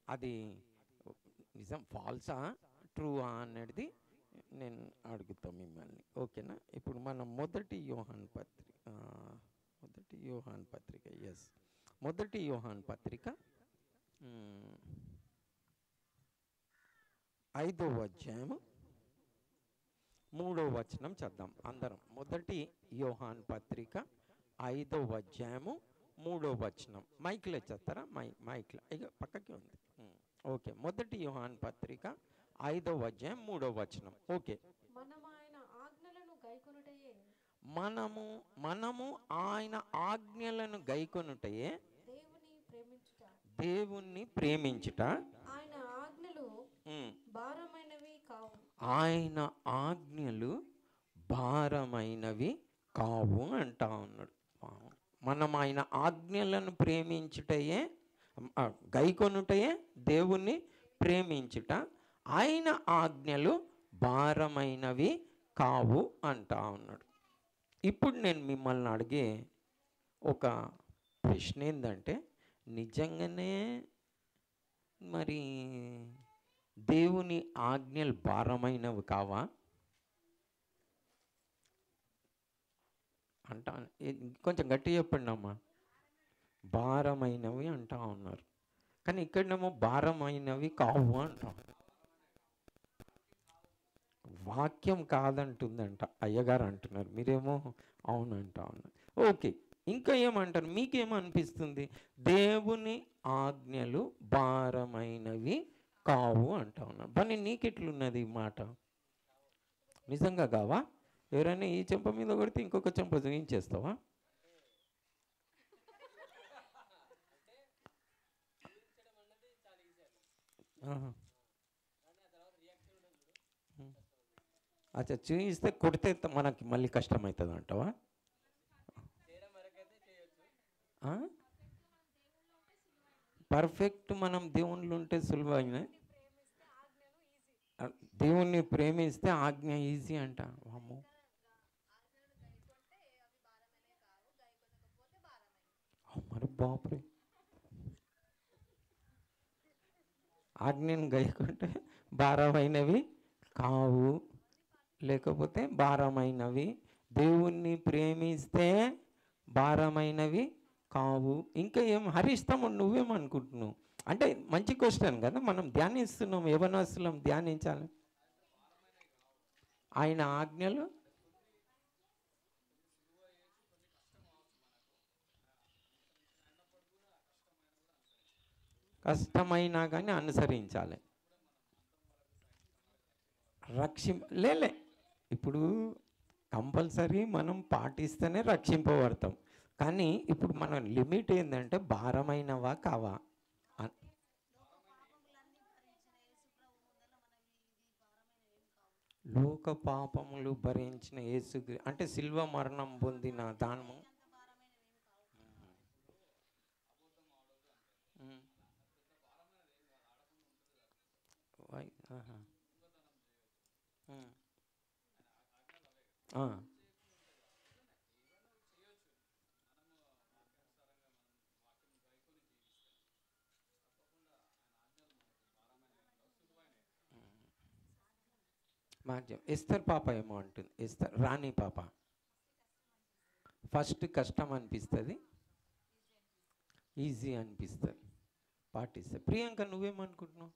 అది నిజం ఫాల్సా ట్రూవా అనేది నేను అడుగుతాం మిమ్మల్ని, ఓకేనా? ఇప్పుడు మనం మొదటి యోహాన్ పత్రిక, ఎస్, మొదటి యోహాన్ పత్రిక 5వ అధ్యాయము 3వ వచనం చద్దాం అందరం. మొదటి యోహాన్ పత్రిక 5వ అధ్యాయము 3వ వచనం. మైక్లో చేస్తారా? మైక్లో ఇక పక్కకి ఉంది. ఓకే, మొదటి యోహాన్ పత్రిక 5వ అధ్యాయం 3వ వచనం. ఓకే, మనము ఆయన ఆజ్ఞలను గైకొనుటయే దేవుణ్ణి ప్రేమించుట. ఆయన ఆజ్ఞలు భారమైనవి కావు అంటా ఉన్నాడు. మనం ఆయన ఆజ్ఞలను ప్రేమించుటయే, గైకొనుటయే దేవుణ్ణి ప్రేమించుట. ఆయన ఆజ్ఞలు భారమైనవి కావు అంటా ఉన్నాడు. ఇప్పుడు నేను మిమ్మల్ని అడిగే ఒక ప్రశ్న ఏంటంటే, నిజంగానే మరి దేవుని ఆజ్ఞలు భారమైనవి కావా అంటా? కొంచెం గట్టి చెప్పండి అమ్మా. భారమైనవి అంటా ఉన్నారు, కానీ ఇక్కడనేమో భారమైనవి కావు అంటాం. వాక్యం కాదంటుందంట, అయ్యగారు అంటున్నారు, మీరేమో అవునంటా ఉన్నారు. ఓకే, ఇంకా ఏమంటారు? మీకేమనిపిస్తుంది? దేవుని ఆజ్ఞలు భారమైనవి కావు అంటా ఉన్నారు. పని నీకెట్లున్నది ఈ మాట? నిజంగా కావా? ఎవరైనా ఈ చెంప మీద కొడితే ఇంకొక చెంప చూయించేస్తావా? అచ్చా, చూయిస్తే కొడితే మనకి మళ్ళీ కష్టమవుతుంది అంటావా? పర్ఫెక్ట్ మనం దేవుళ్ళు ఉంటే సులువైన, దేవుణ్ణి ప్రేమిస్తే ఆజ్ఞ ఈజీ అంట. అమ్మో, మరి బాపురే, ఆజ్ఞను గైకుంటే భారమైనవి కావు, లేకపోతే భారమైనవి. దేవుణ్ణి ప్రేమిస్తే భారమైనవి కావు. ఇంకా ఏం హరిస్తాము? నువ్వేమనుకుంటున్నావు? అంటే మంచి క్వశ్చన్ కదా, మనం ధ్యానిస్తున్నాం, యవనస్తులం ధ్యానించాలి. ఆయన ఆజ్ఞలు కష్టమైనా కానీ అనుసరించాలి. లేలే, ఇప్పుడు కంపల్సరీ మనం పాటిస్తేనే రక్షింపబడతాం. కానీ ఇప్పుడు మన లిమిట్ ఏంటంటే భారమైనవా కావా. లోక పాపములు భరించిన యేసు అంటే శిల్వ మరణం పొందిన దానము ఎస్తర్ పాప ఏమో అంటుంది. ఎస్తర్ రాణి పాప ఫస్ట్ కష్టం అనిపిస్తుంది, ఈజీ అనిపిస్తుంది, పాటిస్తే. ప్రియాంక నువ్వేమనుకుంటున్నావు?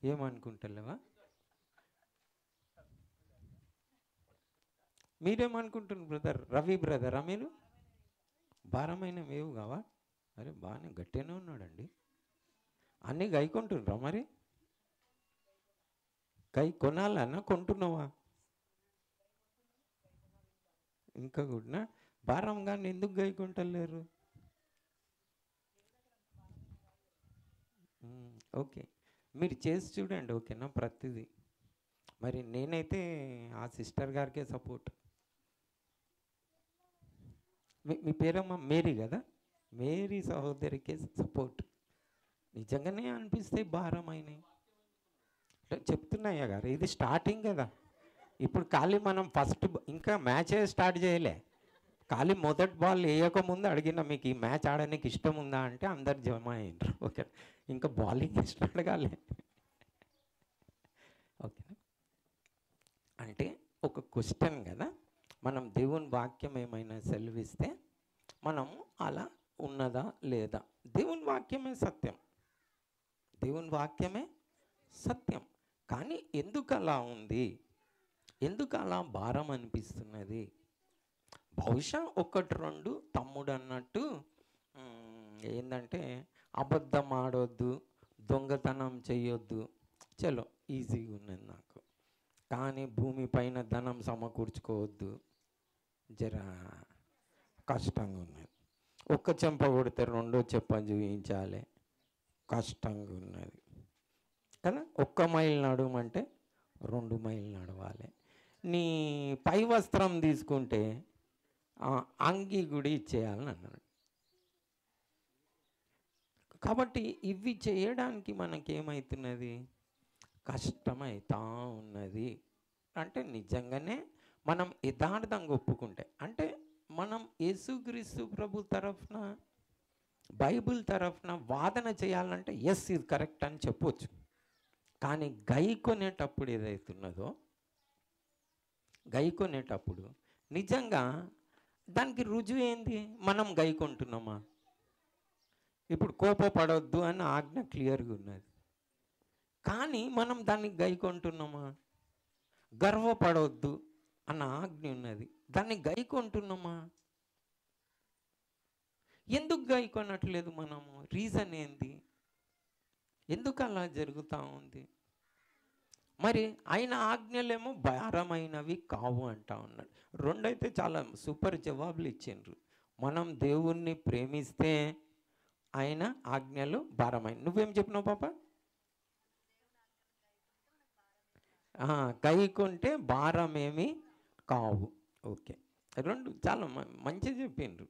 ఏమనుకుంటలేవా? మీరేమనుకుంటున్నారు బ్రదర్? రవి బ్రదరా మీరు? భారమైన వేవు కావా? అరే బాగానే గట్టిగానే ఉన్నాడండి. అన్నీ గైకుంటున్నారా మరి? గై కొనాలన్నా కొంటున్నావా? ఇంకా కూడా భారం కానీ ఎందుకు గైకుంటలేరు? ఓకే, మీరు చేసి చూడండి, ఓకేనా? ప్రతిదీ. మరి నేనైతే ఆ సిస్టర్ గారికే సపోర్ట్. మీ పేరమ్మా మేరీ కదా? మేరీ సహోదరికే సపోర్ట్. నిజంగానే అనిపిస్తే భారమైనవి చెప్తున్నాయ్యా గారు, ఇది స్టార్టింగ్ కదా. ఇప్పుడు ఖాళీ మనం ఫస్ట్ ఇంకా మ్యాచే స్టార్ట్ చేయలే, ఖాళీ మొదటి బాల్ వేయకముందు అడిగిన మీకు ఈ మ్యాచ్ ఆడడానికి ఇష్టం ఉందా అంటే అందరు జమ అయినరు. ఓకే, ఇంకా బౌలింగ్ ఇష్టం అడగాలి. ఓకే, అంటే ఒక క్వశ్చన్ కదా, మనం దేవుని వాక్యం ఏమైనా సెలవిస్తే మనం అలా ఉన్నదా లేదా? దేవుని వాక్యమే సత్యం, దేవుని వాక్యమే సత్యం. కానీ ఎందుకు అలా ఉంది, ఎందుకు అలా భారం అనిపిస్తున్నది? బహుశా ఒకటి రెండు తమ్ముడు అన్నట్టు ఏంటంటే అబద్ధం ఆడొద్దు, దొంగతనం చేయొద్దు, చలో ఈజీగా ఉన్నది నాకు. కానీ భూమిపైన ధనం సమకూర్చుకోవద్దు, జరా కష్టంగా ఉన్నది. ఒక్క చెంప కొడితే రెండో చెంప చూపించాలి, కష్టంగా ఉన్నది కదా. ఒక్క మైలు నడవమంటే 2 మైళ్ళు నడవాలి. నీ పై వస్త్రం తీసుకుంటే అంగి గుడి ఇచ్చేయాలని అన్నాడు. కాబట్టి ఇవి చేయడానికి మనకేమవుతున్నది, కష్టమవుతా ఉన్నది. అంటే నిజంగానే మనం యథార్థంగా ఒప్పుకుంటే, అంటే మనం యేసుక్రీస్తు ప్రభు తరఫున, బైబిల్ తరఫున వాదన చేయాలంటే ఎస్ ఇది కరెక్ట్ అని చెప్పొచ్చు. కానీ గైకొనేటప్పుడు ఏదైతున్నదో, గైకొనేటప్పుడు నిజంగా దానికి రుజువు ఏంది? మనం గైకొంటున్నామా? ఇప్పుడు కోపపడొద్దు అని ఆజ్ఞ క్లియర్గా ఉన్నది, కానీ మనం దాన్ని గైకొంటున్నామా? గర్వపడవద్దు అన్న ఆజ్ఞ ఉన్నది, దాన్ని గైకొంటున్నామా? ఎందుకు గైకొనట్లేదు మనము? రీజన్ ఏంది? ఎందుకు అలా జరుగుతూ ఉంది? మరి ఆయన ఆజ్ఞలేమో భారమైనవి కావు అంటా ఉన్నాడు. రెండైతే చాలా సూపర్ జవాబులు ఇచ్చిండ్రు. మనం దేవుణ్ణి ప్రేమిస్తే ఆయన ఆజ్ఞలు భారమైన. నువ్వేం చెప్పినావు పాప? గైకుంటే భారమేమి కావు. ఓకే, రెండు చాలా మంచిగా చెప్పిండ్రు.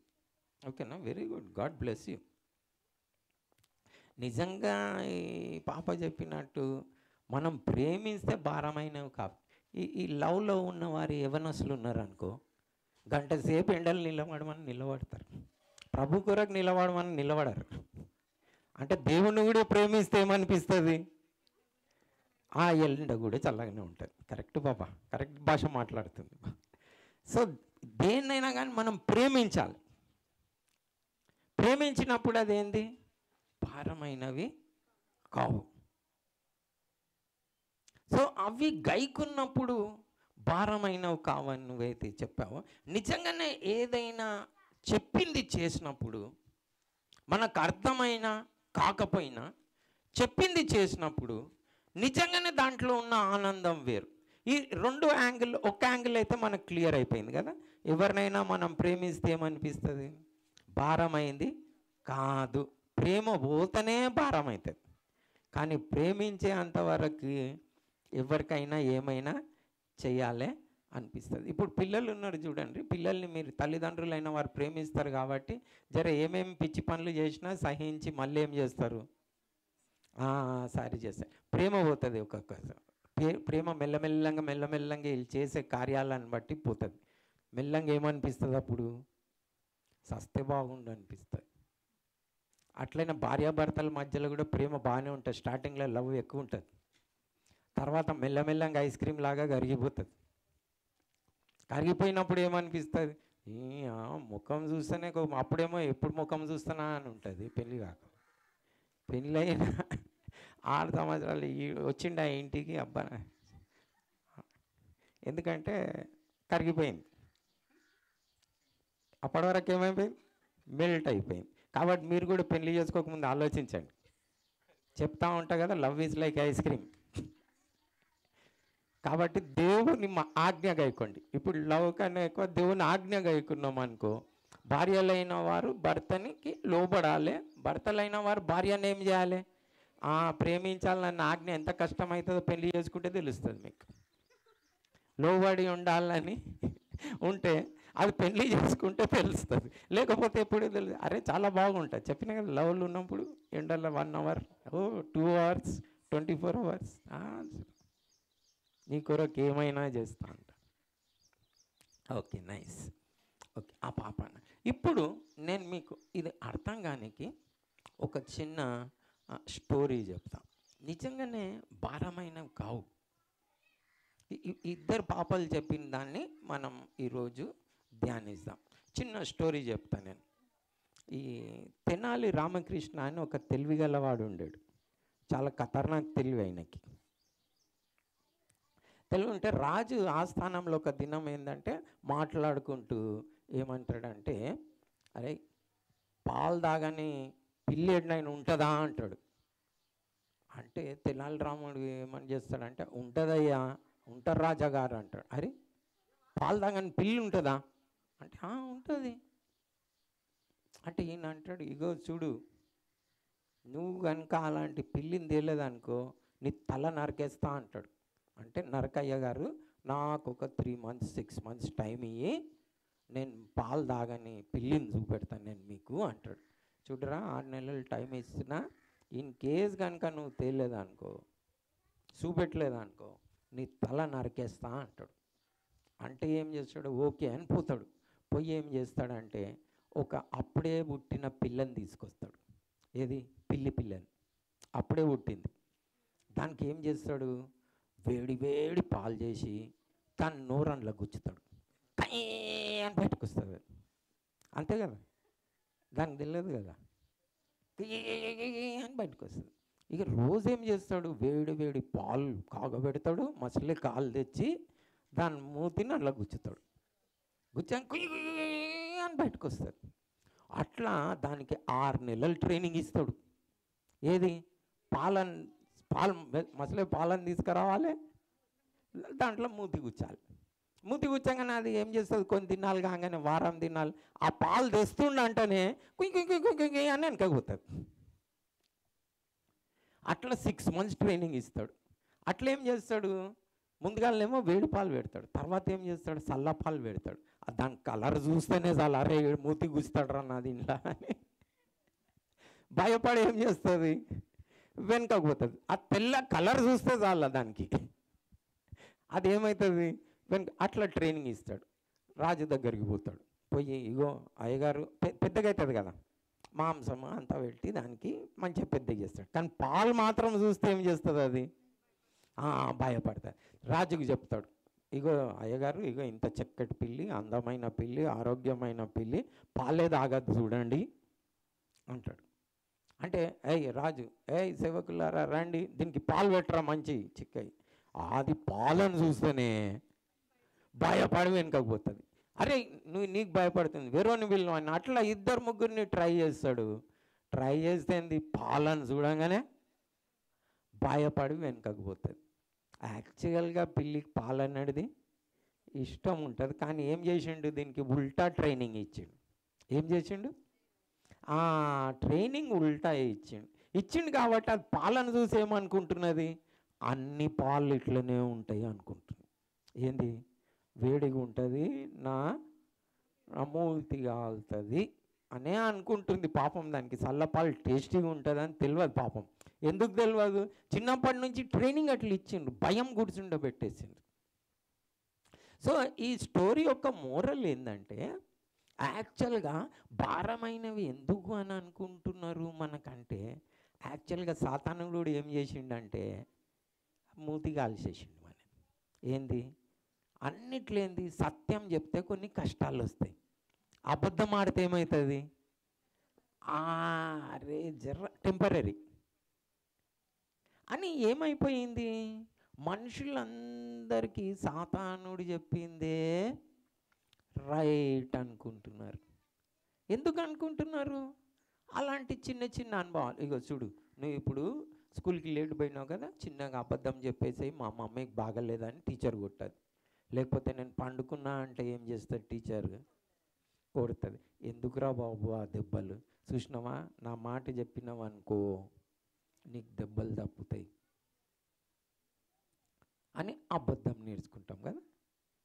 ఓకేనా, very good, God bless you. నిజంగా ఈ పాప చెప్పినట్టు మనం ప్రేమిస్తే భారమైనవి కావు. ఈ లవ్లో ఉన్నవారు యవనస్తులు ఉన్నారనుకో, గంట సేపు ఎండలు నిలబడమని నిలబడతారు, ప్రభు కొరకు నిలబడమని నిలబడరు. అంటే దేవుని కూడా ప్రేమిస్తే ఏమనిపిస్తుంది? ఆ ఎండ కూడా చల్లగానే ఉంటుంది. కరెక్ట్ బాబా, కరెక్ట్ భాష మాట్లాడుతుంది. సో దేన్నైనా కానీ మనం ప్రేమించాలి. ప్రేమించినప్పుడు అదేంది? భారమైనవి కావు. సో అవి గైకున్నప్పుడు భారమైనవి కావని నువ్వైతే చెప్పావో, నిజంగానే ఏదైనా చెప్పింది చేసినప్పుడు, మనకు అర్థమైనా కాకపోయినా చెప్పింది చేసినప్పుడు నిజంగానే దాంట్లో ఉన్న ఆనందం వేరు. ఈ రెండు యాంగిల్, ఒక యాంగిల్ అయితే మనకు క్లియర్ అయిపోయింది కదా. ఎవరినైనా మనం ప్రేమిస్తే ఏమనిపిస్తుంది? భారమైంది కాదు. ప్రేమ పోతనే భారం అవుతుంది. కానీ ప్రేమించే అంతవరకు ఎవరికైనా ఏమైనా చెయ్యాలి అనిపిస్తుంది. ఇప్పుడు పిల్లలు ఉన్నారు చూడండి, పిల్లల్ని మీరు తల్లిదండ్రులైన వారు ప్రేమిస్తారు కాబట్టి జర ఏమేమి పిచ్చి పనులు చేసినా సహించి మళ్ళీ ఏం చేస్తారు? సారీ చేస్తారు. ప్రేమ పోతుంది ఒక్కొక్క ప్రేమ మెల్లమెల్లంగా వీళ్ళు చేసే కార్యాలను బట్టి పోతుంది. మెల్లంగా ఏమనిపిస్తుంది అప్పుడు? సస్తే బాగుండు అనిపిస్తుంది. అట్లయినా భార్యాభర్తల మధ్యలో కూడా ప్రేమ బాగానే ఉంటుంది. స్టార్టింగ్లో లవ్ ఎక్కువ ఉంటుంది, తర్వాత మెల్లమెల్లంగా ఐస్ క్రీమ్ లాగా కరిగిపోతుంది. కరిగిపోయినప్పుడు ఏమనిపిస్తుంది? ముఖం చూస్తేనే అప్పుడేమో ఎప్పుడు ముఖం చూస్తానా అని ఉంటుంది. పెళ్ళి కాక పెళ్ళి అయిన 6 సంవత్సరాలు వచ్చిండు ఆ ఇంటికి, అబ్బా ఎందుకంటే కరిగిపోయింది. అప్పటి వరకు ఏమైపోయింది? మెల్ట్ అయిపోయింది. కాబట్టి మీరు కూడా పెళ్లి చేసుకోకముందు ఆలోచించండి. చెప్తా ఉంటా కదా, love is like ice cream. కాబట్టి దేవుని ఆజ్ఞ గైకోండి. ఇప్పుడు లవ్ కన్నా ఎక్కువ దేవుని ఆజ్ఞ గైకున్నాం అనుకో, భార్యలైన వారు భర్తనికి లోబడాలి, భర్తలైన వారు భార్యను ఏం చేయాలి? ప్రేమించాలన్న ఆజ్ఞ ఎంత కష్టమవుతుందో పెళ్లి చేసుకుంటే తెలుస్తుంది మీకు. లోబడి ఉండాలని ఉంటే అది పెళ్లి చేసుకుంటే తెలుస్తుంది, లేకపోతే ఎప్పుడు తెలుసు. అరే చాలా బాగుంటుంది, చెప్పిన కదా, లవ్లు ఉన్నప్పుడు ఎండల్లో 1 అవర్ 2 అవర్స్ 24 అవర్స్ నీ కొరకు ఏమైనా చేస్తా అంట. Okay, nice. ఓకే, ఆ పాప ఇప్పుడు నేను మీకు ఇది అర్థం కానికి ఒక చిన్న స్టోరీ చెప్తా. నిజంగానే భారమైనవి కావు. ఇద్దరు పాపలు చెప్పిన దాన్ని మనం ఈరోజు ధ్యానిస్తాం. చిన్న స్టోరీ చెప్తాను నేను. ఈ తెనాలి రామకృష్ణ అని ఒక తెలివిగలవాడు ఉండాడు. చాలా ఖతర్నాక్ తెలివి ఆయనకి. తెలివి ఉంటే రాజు ఆస్థానంలో ఒక దినం ఏంటంటే మాట్లాడుకుంటూ ఏమంటాడంటే, అరే పాలు తాగని పిల్లి ఎన్నైనా ఉంటుందా అంటాడు. అంటే తెనాలి రాముడు ఏమని చేస్తాడంటే, ఉంటుందయ్యా, ఉంటారు రాజాగారు అంటాడు. అరే పాలు తాగని పిల్లి ఉంటుందా అంటే, ఉంటుంది అంటే ఈయన అంటాడు, ఇగో చూడు, నువ్వు కనుక అలాంటి పిల్లిని తేలేదనుకో నీ తల నరికేస్తా అంటాడు. అంటే నరకయ్య గారు, నాకు ఒక 3 months 6 months టైం ఇయ్యి, నేను పాలు తాగని పిల్లిని చూపెడతాను నేను మీకు అంటాడు. చూడరా, 6 నెలలు టైం ఇస్తున్నా, ఇన్ కేస్ కనుక నువ్వు తేలేదనుకో, చూపెట్టలేదనుకో నీ తల నరికేస్తా అంటాడు. అంటే ఏం చేస్తాడు, ఓకే అని పోతాడు. పోయి ఏం చేస్తాడంటే ఒక అప్పుడే పుట్టిన పిల్లని తీసుకొస్తాడు. ఏది, పిల్లని అప్పుడే పుట్టింది. దానికి ఏం చేస్తాడు, వేడి వేడి పాలు చేసి తన నోరంలో గుచ్చుతాడు. కయ్యి అని బయటకు వస్తుంది. అంతే కదా, దానికి తెలియదు కదా, అని బయటకు వస్తుంది. ఇక రోజు ఏం చేస్తాడు, వేడి వేడి పాలు కాగబెడతాడు, మసలి కాలు తెచ్చి దాని మూతిని అట్లా గుచ్చుతాడు. గుచ్చాక అని బయటకు వస్తుంది. అట్లా దానికి 6 నెలలు ట్రైనింగ్ ఇస్తాడు. ఏది, పాలు మసలే పాలను తీసుకురావాలి, దాంట్లో మూతి గుచ్చాలి. మూతి గుచ్చంగానే అది ఏం చేస్తుంది, కొన్ని దినాలు కాగానే, వారం దినాలు ఆ పాలు తెస్తుండంటేనే కుయ్ అని వెనకపోతుంది. అట్లా 6 months ట్రైనింగ్ ఇస్తాడు. అట్లా ఏం చేస్తాడు, ముందుగానేమో వేడి పాలు పెడతాడు, తర్వాత ఏం చేస్తాడు, చల్ల పాలు పెడతాడు. దాని కలర్ చూస్తేనే చాలా, అరే మూతి గుస్తాడు రా నాది ఇంట్లో అని భయపడి ఏం చేస్తుంది, వెనకపోతుంది. ఆ తెల్ల కలర్ చూస్తే చాలా దానికి, అది ఏమవుతుంది వెనక. అట్లా ట్రైనింగ్ ఇస్తాడు. రాజు దగ్గరికి పోతాడు. పోయి, ఇగో అయ్యగారు, పెద్దగా అవుతుంది కదా, మాంసం అంతా పెట్టి దానికి మంచిగా పెద్దగా చేస్తాడు. కానీ పాలు మాత్రం చూస్తే ఏం చేస్తుంది అది, భయపడతాడు. రాజుకు చెప్తాడు, ఇగో అయ్యగారు, ఇగో ఇంత చక్కటి పిల్లి, అందమైన పిల్లి, ఆరోగ్యమైన పిల్లి, పాలే తాగదు చూడండి అంటాడు. అంటే రాజు, సేవకులారా రండి, దీనికి పాలు పెట్టరా మంచి చిక్కయి. అది పాలను చూస్తేనే భయపడి వెనకపోతుంది. అరే నీకు భయపడుతుంది, వేరేని వీళ్ళు అని. అట్లా 2-3 ట్రై చేస్తాడు. ట్రై చేస్తే పాలను చూడంగానే భయపడి వెనకపోతుంది. యాక్చువల్గా పిల్లికి పాలు అన్నది ఇష్టం ఉంటుంది, కానీ ఏం చేసిండు, దీనికి ఉల్టా ట్రైనింగ్ ఇచ్చిండు. ఏం చేసిండు, ట్రైనింగ్ ఉల్టా ఇచ్చిండు కాబట్టి అది పాలను చూసి ఏమనుకుంటున్నది, అన్ని పాలు ఇట్లనే ఉంటాయి అనుకుంటుంది. ఏంది, వేడిగా ఉంటుంది, నా మూతి కాలుతుంది అనే అనుకుంటుంది. పాపం దానికి చల్లపాలు టేస్టీగా ఉంటుంది అని తెలియదు. పాపం ఎందుకు తెలియదు, చిన్నప్పటి నుంచి ట్రైనింగ్ అట్లా ఇచ్చిండు, భయం గుర్తుండబెట్టేసిండు. సో ఈ స్టోరీ యొక్క మోరల్ ఏంటంటే, యాక్చువల్గా భారమైనవి ఎందుకు అని అనుకుంటున్నారు మనకంటే, యాక్చువల్గా సాతానుడు ఏం చేసిండంటే మూతి కాల్చేసిండు మన. ఏంది, అన్నిట్లో ఏంది, సత్యం చెప్తే కొన్ని కష్టాలు వస్తాయి, అబద్ధం ఆడితే ఏమవుతుంది, అరే టెంపరీ అని ఏమైపోయింది. మనుషులందరికీ సాతానుడు చెప్పిందే రైట్ అనుకుంటున్నారు. ఎందుకు అనుకుంటున్నారు, అలాంటి చిన్న చిన్న అనుభవాలు. ఇగో చూడు, నువ్వు ఇప్పుడు స్కూల్కి లేట్ పోయినావు కదా, చిన్నగా అబద్ధం చెప్పేసి మా మమ్మీకి బాగలేదని టీచర్ కొట్టదు. లేకపోతే నేను పండుకున్నా అంటే ఏం చేస్తుంది, టీచర్ కొడుతుంది. ఎందుకురా బాబు ఆ దెబ్బలు, చూసినావా, నా మాట చెప్పినావు అనుకో నీకు దెబ్బలు తప్పుతాయి అని అబద్ధం నేర్చుకుంటాం కదా.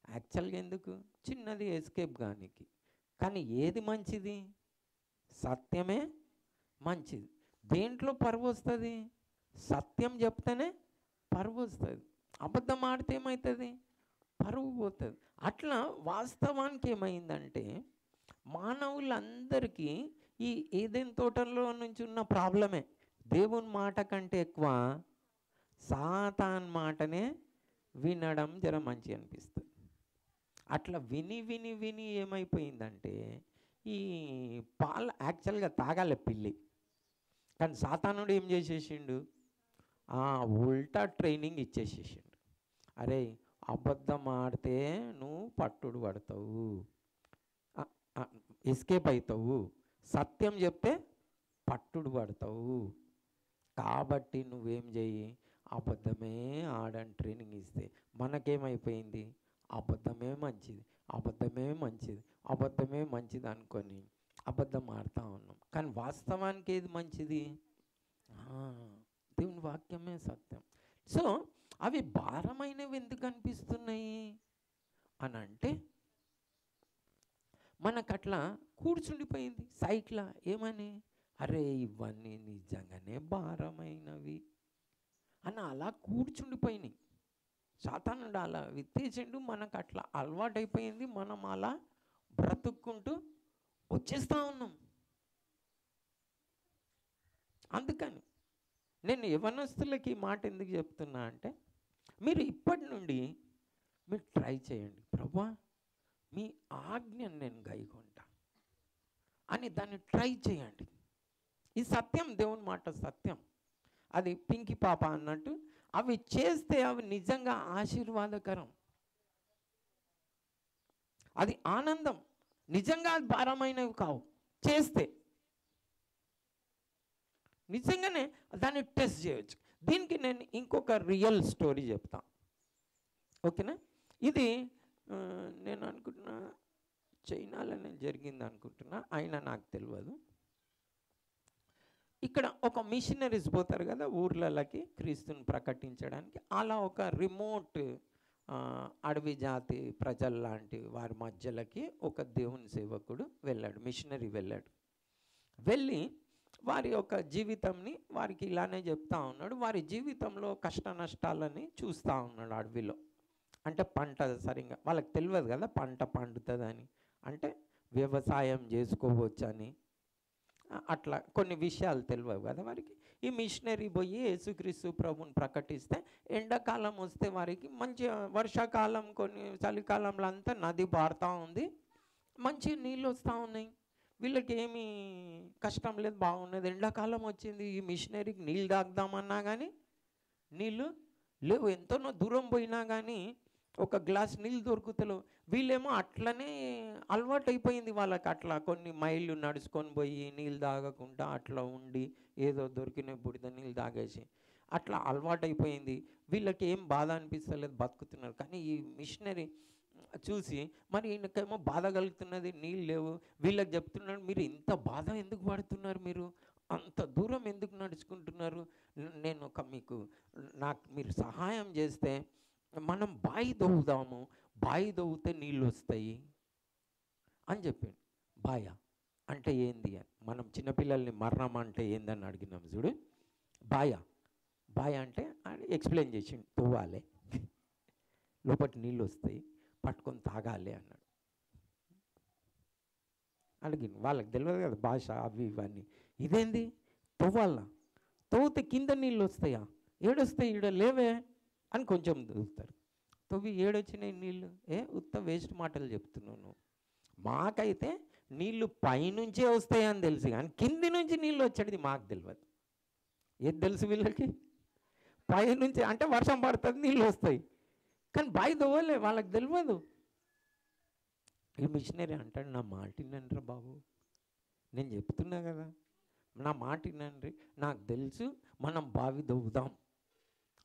యాక్చువల్గా ఎందుకు, చిన్నది ఎస్కేప్ కానికి. కానీ ఏది మంచిది, సత్యమే మంచిది. దేంట్లో పరువు వస్తుంది, సత్యం చెప్తేనే పరువు వస్తుంది. అబద్ధం ఆడితే ఏమవుతుంది, పరువు పోతుంది. అట్లా వాస్తవానికి ఏమైందంటే, మానవులందరికీ ఈ ఏదైనా తోటలో నుంచి ఉన్న ప్రాబ్లమే. దేవుని మాట కంటే ఎక్కువ సాతాన్ మాటనే వినడం జర మంచి అనిపిస్తుంది. అట్లా విని విని విని ఏమైపోయిందంటే ఈ పాలు యాక్చువల్గా తాగాలి పిల్లి, కానీ సాతానుడు ఏం చేసేసిండు, ఉల్టా ట్రైనింగ్ ఇచ్చేసేసిండు. అరే అబద్ధం ఆడితే నువ్వు పట్టుడు పడతావు, ఎస్కేప్ అవుతావు, సత్యం చెప్తే పట్టుడు పడతావు, కాబట్టి నువ్వేం చెయ్యి, అబద్ధమే ఆడని ట్రైనింగ్ ఇస్తే మనకేమైపోయింది, అబద్ధమే మంచిది, అబద్ధమే మంచిది, అబద్ధమే మంచిది అనుకొని అబద్ధం ఆడుతూ ఉన్నాం. కానీ వాస్తవానికి ఏది మంచిది, దేవుని వాక్యమే సత్యం. సో అవి భారమైనవి ఎందుకు అనిపిస్తున్నాయి అని అంటే మనకు అట్లా కూర్చుండిపోయింది సైట్లా. ఏమని, అరే ఇవన్నీ నిజంగానే భారమైనవి అని అలా కూర్చుండిపోయినాయి. సాతానుడు అలా విత్తేసిండు, మనకు అట్లా అలవాటైపోయింది, మనం అలా బ్రతుక్కుంటూ వచ్చేస్తూ ఉన్నాం. అందుకని నేను యవనస్తులకి ఈ మాట ఎందుకు చెప్తున్నా అంటే, మీరు ఇప్పటి నుండి మీరు ట్రై చేయండి, ప్రభువా మీ ఆజ్ఞను నేను గైకొంటా అని దాన్ని ట్రై చేయండి. ఈ సత్యం, దేవుని మాట సత్యం. అది పింకి పాప అన్నట్టు అవి చేస్తే అవి నిజంగా ఆశీర్వాదకరం, అది ఆనందం, నిజంగా భారమైనవి కావు. చేస్తే నిజంగానే దాన్ని టెస్ట్ చేయొచ్చు. దీనికి నేను ఇంకొక రియల్ స్టోరీ చెప్తా, ఓకేనా? ఇది నేను అనుకుంటున్నా చైనాలోనే జరిగింది అనుకుంటున్నా, అయినా నాకు తెలియదు. ఇక్కడ ఒక మిషనరీస్ పోతారు కదా ఊర్లకి క్రీస్తుని ప్రకటించడానికి. అలా ఒక రిమోట్ అడవి జాతి ప్రజల లాంటి వారి మధ్యలోకి ఒక దేవుని సేవకుడు వెళ్ళాడు, మిషనరీ వెళ్ళాడు. వెళ్ళి వారి యొక్క జీవితంని వారికి ఇలానే చెప్తా ఉన్నాడు. వారి జీవితంలో కష్ట నష్టాలని చూస్తూ ఉన్నాడు అడవిలో. అంటే పంట సరిగ్గా వాళ్ళకి తెలియదు కదా పంట పండుతుందని, అంటే వ్యవసాయం చేసుకోవచ్చని, అట్లా కొన్ని విషయాలు తెలియవు కదా వారికి. ఈ మిషనరీ పోయి యేసుక్రీస్తు ప్రభుని ప్రకటిస్తే ఎండాకాలం వస్తే వారికి మంచి, వర్షాకాలం కొన్ని చలికాలంలో అంతా నది పారుతూ ఉంది, మంచి నీళ్ళు వస్తూ ఉన్నాయి, వీళ్ళకి ఏమీ కష్టం లేదు, బాగున్నది. ఎండాకాలం వచ్చింది, ఈ మిషనరీకి నీళ్ళు తాగుదామన్నా కానీ నీళ్ళు లేవు. ఎంతో దూరం పోయినా కానీ ఒక గ్లాస్ నీళ్ళు దొరుకుతలేవు. వీళ్ళేమో అట్లనే అలవాటు అయిపోయింది వాళ్ళకి, అట్లా కొన్ని మైళ్ళు నడుచుకొని పోయి నీళ్ళు తాగకుండా అట్లా ఉండి ఏదో దొరికిన బుడిద నీళ్ళు తాగేసి అట్లా అలవాటు అయిపోయింది. వీళ్ళకి ఏం బాధ అనిపిస్తలేదు, బతుకుతున్నారు. కానీ ఈ మిషనరీ చూసి మరి ఈయనకేమో బాధ కలుగుతున్నది, నీళ్ళు లేవు. వీళ్ళకి చెప్తున్నాడు, మీరు ఇంత బాధ ఎందుకు పడుతున్నారు, మీరు అంత దూరం ఎందుకు నడుచుకుంటున్నారు, నేను నాకు మీరు సహాయం చేస్తే మనం బావి దవ్వుదాము, బావి దవ్వుతే నీళ్ళు వస్తాయి అని చెప్పిండు. బాయ అంటే ఏంది అని మనం చిన్నపిల్లల్ని మరణం అంటే ఏందని అడిగినాం చూడు. బాయ అంటే ఎక్స్ప్లెయిన్ చేసిండు, తవ్వాలి, లోపటి నీళ్ళు వస్తాయి, పట్టుకొని తాగాలి అన్నాడు. అడిగింది, వాళ్ళకి తెలియదు కదా భాష అవి ఇవన్నీ. ఇదేంది తవ్వాలా, తవ్వుతే కింద నీళ్ళు వస్తాయా, ఏడొస్తాయి, ఈడ లేవే అని కొంచెం తవ్వుతారు. తవ్వి ఏడొచ్చినాయి నీళ్ళు, ఉత్త వేస్ట్ మాటలు చెప్తున్నావు నువ్వు. మాకైతే నీళ్ళు పైనుంచే వస్తాయని తెలుసు, కానీ కింది నుంచి నీళ్ళు వచ్చేది మాకు తెలియదు. ఏది తెలుసు వీళ్ళకి, పైనుంచి అంటే వర్షం పడుతుంది నీళ్ళు వస్తాయి, కానీ బావి తవ్వలే, వాళ్ళకి తెలియదు. ఈ మిషనరీ అంటాడు, నా మాట వినండిరా బాబు, నేను చెప్తున్నా కదా, నా మాట వినండి, నాకు తెలుసు, మనం బావి తవ్వుదాం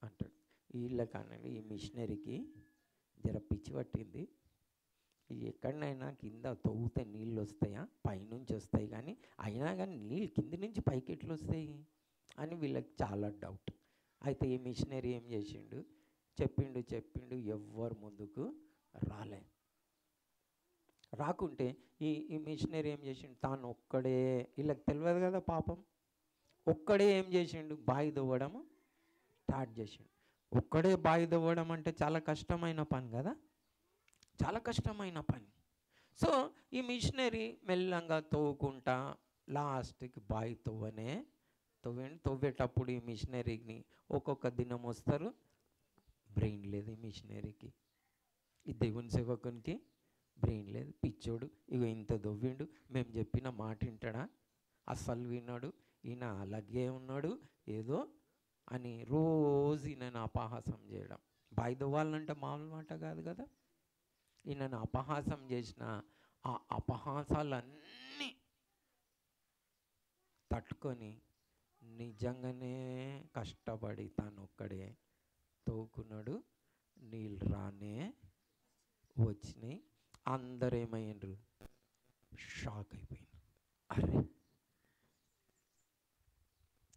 అంటాడు. వీళ్ళకనండి ఈ మిషనరీకి జర పిచ్చి పట్టింది, ఎక్కడనైనా కింద తవ్వుతే నీళ్ళు వస్తాయా, పైనుంచి వస్తాయి, కానీ అయినా కానీ నీళ్ళు కింది నుంచి పైకి ఎట్లు వస్తాయి అని వీళ్ళకి చాలా డౌట్. అయితే ఈ మిషనరీ ఏం చేసిండు, చెప్పిండు ఎవ్వరు ముందుకు రాకుంటే ఈ మిషనరీ ఏం చేసిండు, తాను ఒక్కడే, వీళ్ళకి తెలియదు కదా పాపం, ఒక్కడే ఏం చేసిండు, బావి తవ్వడము స్టార్ట్ చేసిండు. ఒక్కడే బావి తవ్వడం అంటే చాలా కష్టమైన పని కదా, చాలా కష్టమైన పని. సో ఈ మిషనరీ మెల్లంగా తవ్వుకుంటా లాస్ట్కి బావి తవ్వేటప్పుడు ఈ మిషనరీని ఒక్కొక్క దినం వస్తారు, బ్రెయిన్ లేదు ఈ మిషనరీకి, ఈ దేవుని సేవకునికి బ్రెయిన్ లేదు, పిచ్చోడు, ఇగో ఇంత దొవ్విండు, మేము చెప్పిన మాట వింటాడా, అస్సలు విన్నాడు, ఈయన అలాగే ఉన్నాడు ఏదో అని రోజు ఈయనను అపహాసం చేయడం. బావి దొవ్వాలంటే మామూలు మాట కాదు కదా. ఈయనను అపహాసం చేసిన ఆ అపహాసాలన్నీ తట్టుకొని నిజంగానే కష్టపడి తాను ఒక్కడే తవ్వుకున్నాడు. నీళ్ళు రానే వచ్చినాయి. అందరూ ఏమయ్యారు, షాక్ అయిపోయింది. అరే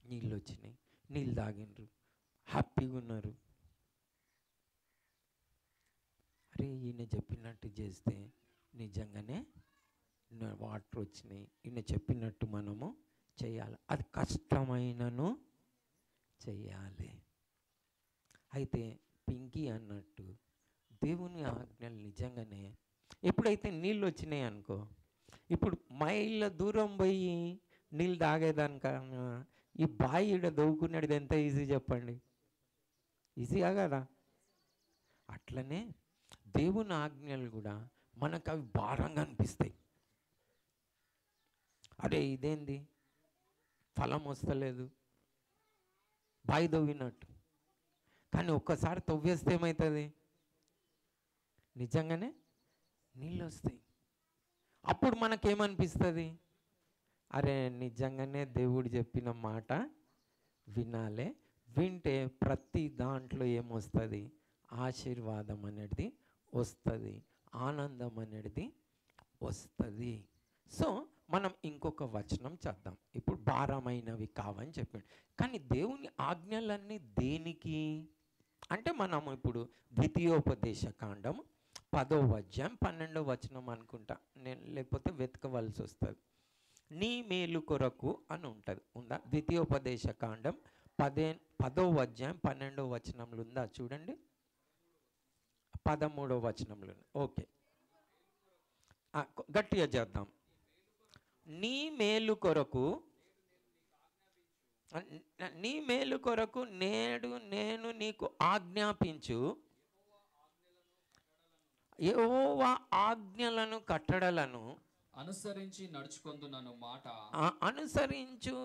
నీళ్ళు వచ్చినాయి, నీళ్ళు తాగిండ్రు, హ్యాపీగా ఉన్నారు. అరే ఈయన చెప్పినట్టు చేస్తే నిజంగానే వాటర్ వచ్చినాయి, ఈయన చెప్పినట్టు మనము చేయాలి, అది కష్టమైనను చెయ్యాలి. అయితే పింకీ అన్నట్టు దేవుని ఆజ్ఞలు నిజంగానే ఎప్పుడైతే నీళ్ళు వచ్చినాయి అనుకో, ఇప్పుడు మైళ్ళ దూరం పోయి నీళ్ళు తాగేదానికన్నా ఈ బావి ఈడ దవ్వుకునేది ఎంత ఈజీ చెప్పండి, ఈజీగా కదా. అట్లనే దేవుని ఆజ్ఞలు కూడా మనకు అవి భారంగా అనిపిస్తాయి. అరే ఇదేంది ఫలం వస్తలేదు, బావి తవ్వినట్టు. కానీ ఒక్కసారి తవ్వేస్తే ఏమవుతుంది, నిజంగానే నీళ్ళు వస్తాయి. అప్పుడు మనకేమనిపిస్తుంది, అరే నిజంగానే దేవుడు చెప్పిన మాట వినాలే, వింటే ప్రతి దాంట్లో ఏమొస్తుంది, ఆశీర్వాదం అనేది వస్తుంది, ఆనందం అనేది వస్తుంది. సో మనం ఇంకొక వచనం చద్దాం. ఇప్పుడు భారమైనవి కావని చెప్పాడు. కానీ దేవుని ఆజ్ఞలన్నీ దేనికి అంటే, మనం ఇప్పుడు ద్వితీయోపదేశ కాండం 10వ అధ్యాయం 12వ వచనం అనుకుంటా నేను, లేకపోతే వెతకవలసి వస్తుంది. నీ మేలు కొరకు అని ఉంటుంది, ఉందా? ద్వితీయోపదేశ కాండం 10వ అధ్యాయం 12వ వచనంలో ఉందా చూడండి. 13వ వచనంలో. ఓకే, గట్టిగా చేద్దాం. నీ మేలు కొరకు, నీ మేలు కొరకు నేడు నేను నీకు ఆజ్ఞాపించు యెహోవా ఆజ్ఞలను కట్టడలను అనుసరించి నడుచుకొందునను మాట, అనుసరించు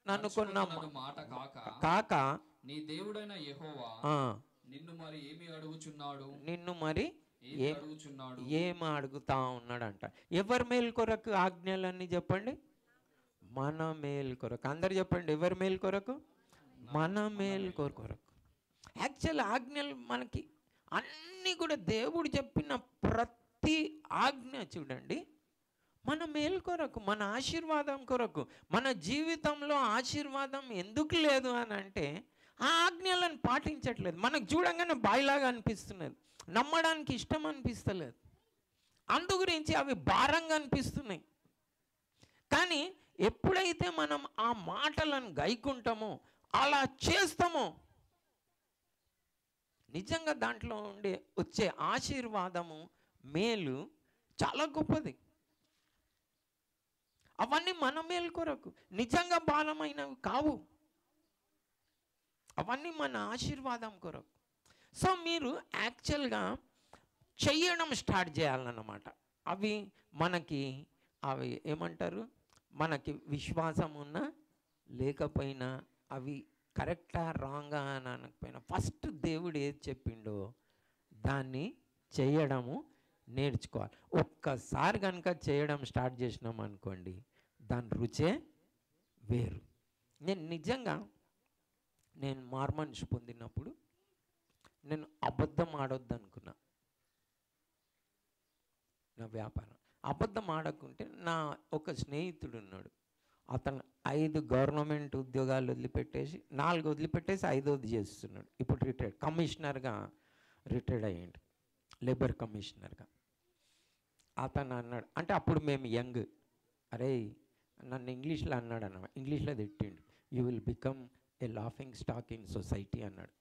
ననుకున్న మాట కాక నీ దేవుడైన యెహోవా నిన్ను మరి ఏమి అడుగుచున్నాడు, నిన్ను మరి ఏమి అడుగుతా ఉన్నాడంట. ఎవరి మేలు కొరకు ఆజ్ఞలన్నీ చెప్పండి, మన మేలు కొరకు. అందరు చెప్పండి, ఎవరి మేలు కొరకు, మన మేలు కొరకు. యాక్చువల్ ఆజ్ఞలు మనకి అన్నీ కూడా దేవుడు చెప్పిన ప్రతి ఆజ్ఞ చూడండి మన మేలు కొరకు, మన ఆశీర్వాదం కొరకు. మన జీవితంలో ఆశీర్వాదం ఎందుకు లేదు అని అంటే ఆ ఆజ్ఞలను పాటించట్లేదు. మనకు చూడంగానే బాయిలాగా అనిపిస్తున్నది, నమ్మడానికి ఇష్టం అనిపిస్తలేదు, అందు గురించి అవి భారంగా అనిపిస్తున్నాయి. కానీ ఎప్పుడైతే మనం ఆ మాటలను గైకుంటామో, అలా చేస్తామో, నిజంగా దాంట్లో ఉండే వచ్చే ఆశీర్వాదము మేలు చాలా గొప్పది. అవన్నీ మన మేలు కొరకు, నిజంగా భారమైనవి కావు, అవన్నీ మన ఆశీర్వాదం కొరకు. సో మీరు యాక్చువల్గా చెయ్యడం స్టార్ట్ చేయాలన్నమాట. అవి మనకి అవి ఏమంటారు, మనకి విశ్వాసం ఉన్నా లేకపోయినా, అవి కరెక్టా రాంగా అని అనకపోయినా, ఫస్ట్ దేవుడు ఏది చెప్పిండో దాన్ని చేయడము నేర్చుకోవాలి. ఒక్కసారి కనుక చేయడం స్టార్ట్ చేసినాం అనుకోండి, దాని రుచే వేరు. నేను నిజంగా మార్మనిషి పొందినప్పుడు నేను అబద్ధం ఆడొద్దు అనుకున్నా. నా వ్యాపారం అబద్ధం ఆడకుంటే, నా ఒక స్నేహితుడు ఉన్నాడు, అతను 5 గవర్నమెంట్ ఉద్యోగాలు వదిలిపెట్టేసి 4 వదిలిపెట్టేసి 5వది చేస్తున్నాడు. ఇప్పుడు రిటైర్డ్ కమిషనర్గా రిటైర్డ్ అయ్యిండు, లేబర్ కమిషనర్గా. అతను అన్నాడు, అంటే అప్పుడు మేము యంగ్, అరే నన్ను ఇంగ్లీష్లో అన్నాడు అన్నమాట, ఇంగ్లీష్లో తిట్టిండు, you will become a laughing stock in society అన్నాడు.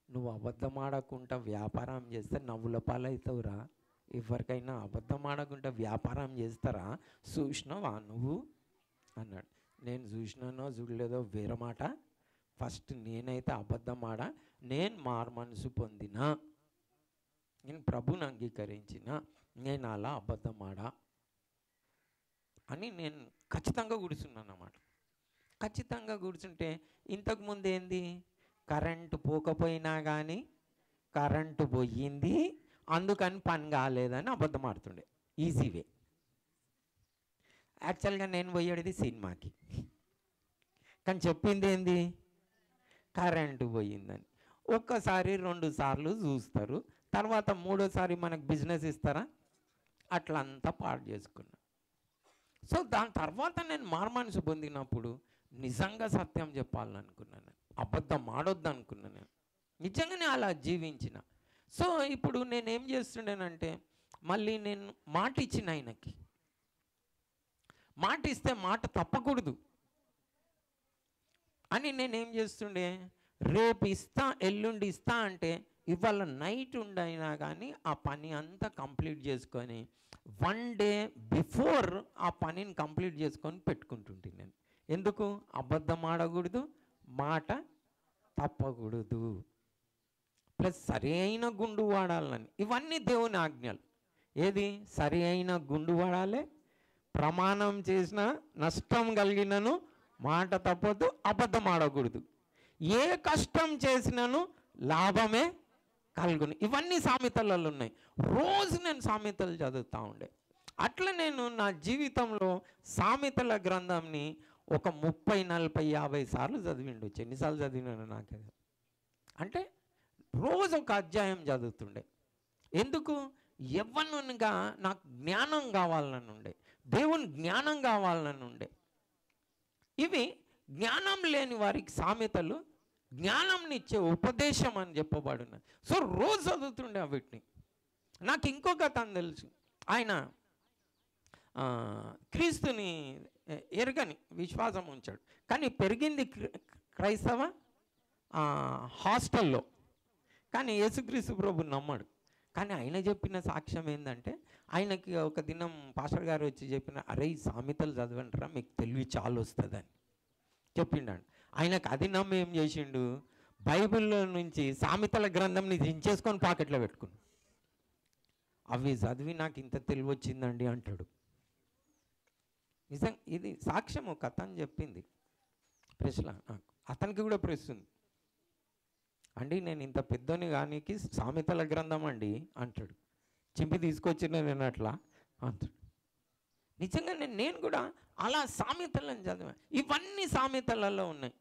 నువ్వు అబద్ధం ఆడకుండా వ్యాపారం చేస్తే నవ్వుల పాలవుతావురా ఎవరికైనా అబద్ధం ఆడకుండా వ్యాపారం చేస్తారా? చూసినావా నువ్వు అన్నాడు. నేను చూసినానో చూడలేదో వేరే మాట, ఫస్ట్ నేనైతే అబద్ధం ఆడ, నేను మారు మనసు పొందినా, నేను ప్రభుని అంగీకరించిన, నేను అలా అబద్ధం ఆడా అని నేను ఖచ్చితంగా కూర్చున్నాను అన్నమాట. ఖచ్చితంగా కూర్చుంటే ఇంతకుముందు ఏంది, కరెంటు పోకపోయినా కానీ కరెంటు పోయింది అందుకని పని కాలేదని అబద్ధం ఆడుతుండే, ఈజీ వే. యాక్చువల్గా నేను పోయేది సినిమాకి, కానీ చెప్పింది ఏంది, కరెంటు పోయిందని. ఒక్కసారి 2 సార్లు చూస్తారు, తర్వాత 3వసారి మనకు బిజినెస్ ఇస్తారా? అట్లా అంతా పాడు చేసుకున్నా. సో దాని తర్వాత నేను మారుమనసు పొందినప్పుడు నిజంగా సత్యం చెప్పాలనుకున్నాను, అబద్ధం ఆడొద్దు అనుకున్నాను, నిజంగానే అలా జీవించిన. సో ఇప్పుడు నేనేం చేస్తుండేనంటే, మళ్ళీ నేను మాట ఇచ్చిన ఆయనకి, మాట ఇస్తే మాట తప్పకూడదు అని నేనేం చేస్తుండే, రేపు ఇస్తా ఎల్లుండి ఇస్తా అంటే ఇవాళ నైట్ ఉండైనా కానీ ఆ పని అంతా కంప్లీట్ చేసుకొని 1 డే బిఫోర్ ఆ పనిని కంప్లీట్ చేసుకొని పెట్టుకుంటుంటే నేను. ఎందుకు? అబద్ధం ఆడకూడదు, మాట తప్పకూడదు, ప్లస్ సరి అయిన గుండు వాడాలని. ఇవన్నీ దేవుని ఆజ్ఞలు. ఏది? సరి అయిన గుండు వాడాలి, ప్రమాణం చేసిన నష్టం కలిగినను మాట తప్పదు, అబద్ధం ఆడకూడదు, ఏ కష్టం చేసినను లాభమే కలుగును. ఇవన్నీ సామెతలలో ఉన్నాయి. రోజు నేను సామెతలు చదువుతూ ఉండే. అట్లా నేను నా జీవితంలో సామెతల గ్రంథంని ఒక 30, 40, 50 సార్లు చదివిండొచ్చు. ఎన్నిసార్లు చదివినాను నాకు అంటే రోజు ఒక అధ్యాయం చదువుతుండే. ఎందుకు? యవ్వనునిగా నాకు జ్ఞానం కావాలని ఉండే, దేవుని జ్ఞానం కావాలని ఉండే. ఇవి జ్ఞానం లేని వారికి సామెతలు జ్ఞానంనిచ్చే ఉపదేశం అని చెప్పబడినది. సో రోజు చదువుతుండే వీటిని. నాకు ఇంకొక అతను తెలుసు, ఆయన క్రీస్తుని ఎరగని విశ్వాసం ఉంచాడు, కానీ పెరిగింది క్రైస్తవ హాస్టల్లో, కానీ యేసుక్రీస్తు ప్రభు నమ్మాడు. కానీ ఆయన చెప్పిన సాక్ష్యం ఏంటంటే, ఆయనకి ఒక దినం పాస్టర్ గారు వచ్చి చెప్పిన, అరే ఈ సామెతలు చదవంటారా మీకు తెలివి చాలా వస్తుందని చెప్పిండండి. ఆయనకు అది నమ్మి ఏం చేసిండు, బైబిల్లో నుంచి సామెతల గ్రంథంని దించేసుకొని పాకెట్లో పెట్టుకుని, అవి చదివి నాకు ఇంత తెలివి వచ్చిందండి అంటాడు. నిజం, ఇది సాక్ష్యం ఒక అతను చెప్పింది. ప్రెస్లా అతనికి కూడా ప్రెస్ ఉంది అండి, నేను ఇంత పెద్దోని కానీ సామెతల గ్రంథం అండి అంటాడు. చింపి తీసుకొచ్చిన నేను అట్లా అంటాడు. నిజంగా నేను కూడా అలా సామెతలను చదివాను. ఇవన్నీ సామెతలలో ఉన్నాయి.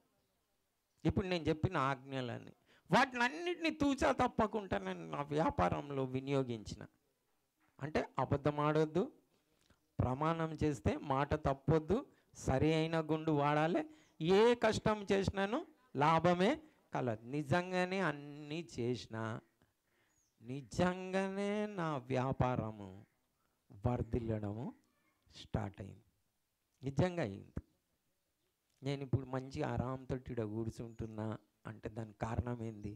ఇప్పుడు నేను చెప్పిన ఆజ్ఞలన్నీ, వాటిని అన్నింటినీ తూచా తప్పకుండా నేను నా వ్యాపారంలో వినియోగించిన. అంటే అబద్ధం ఆడొద్దు, ప్రమాణం చేస్తే మాట తప్పొద్దు, సరి అయిన గుండు వాడాలి, ఏ కష్టం చేసినాను లాభమే కలదు. నిజంగానే అన్నీ చేసిన, నిజంగానే నా వ్యాపారము వర్ధిల్లడము స్టార్ట్ అయింది. నిజంగా అయింది. నేను ఇప్పుడు మంచి ఆరాంతో ఇక్కడ కూర్చుంటున్నా అంటే దానికి కారణం ఏంది?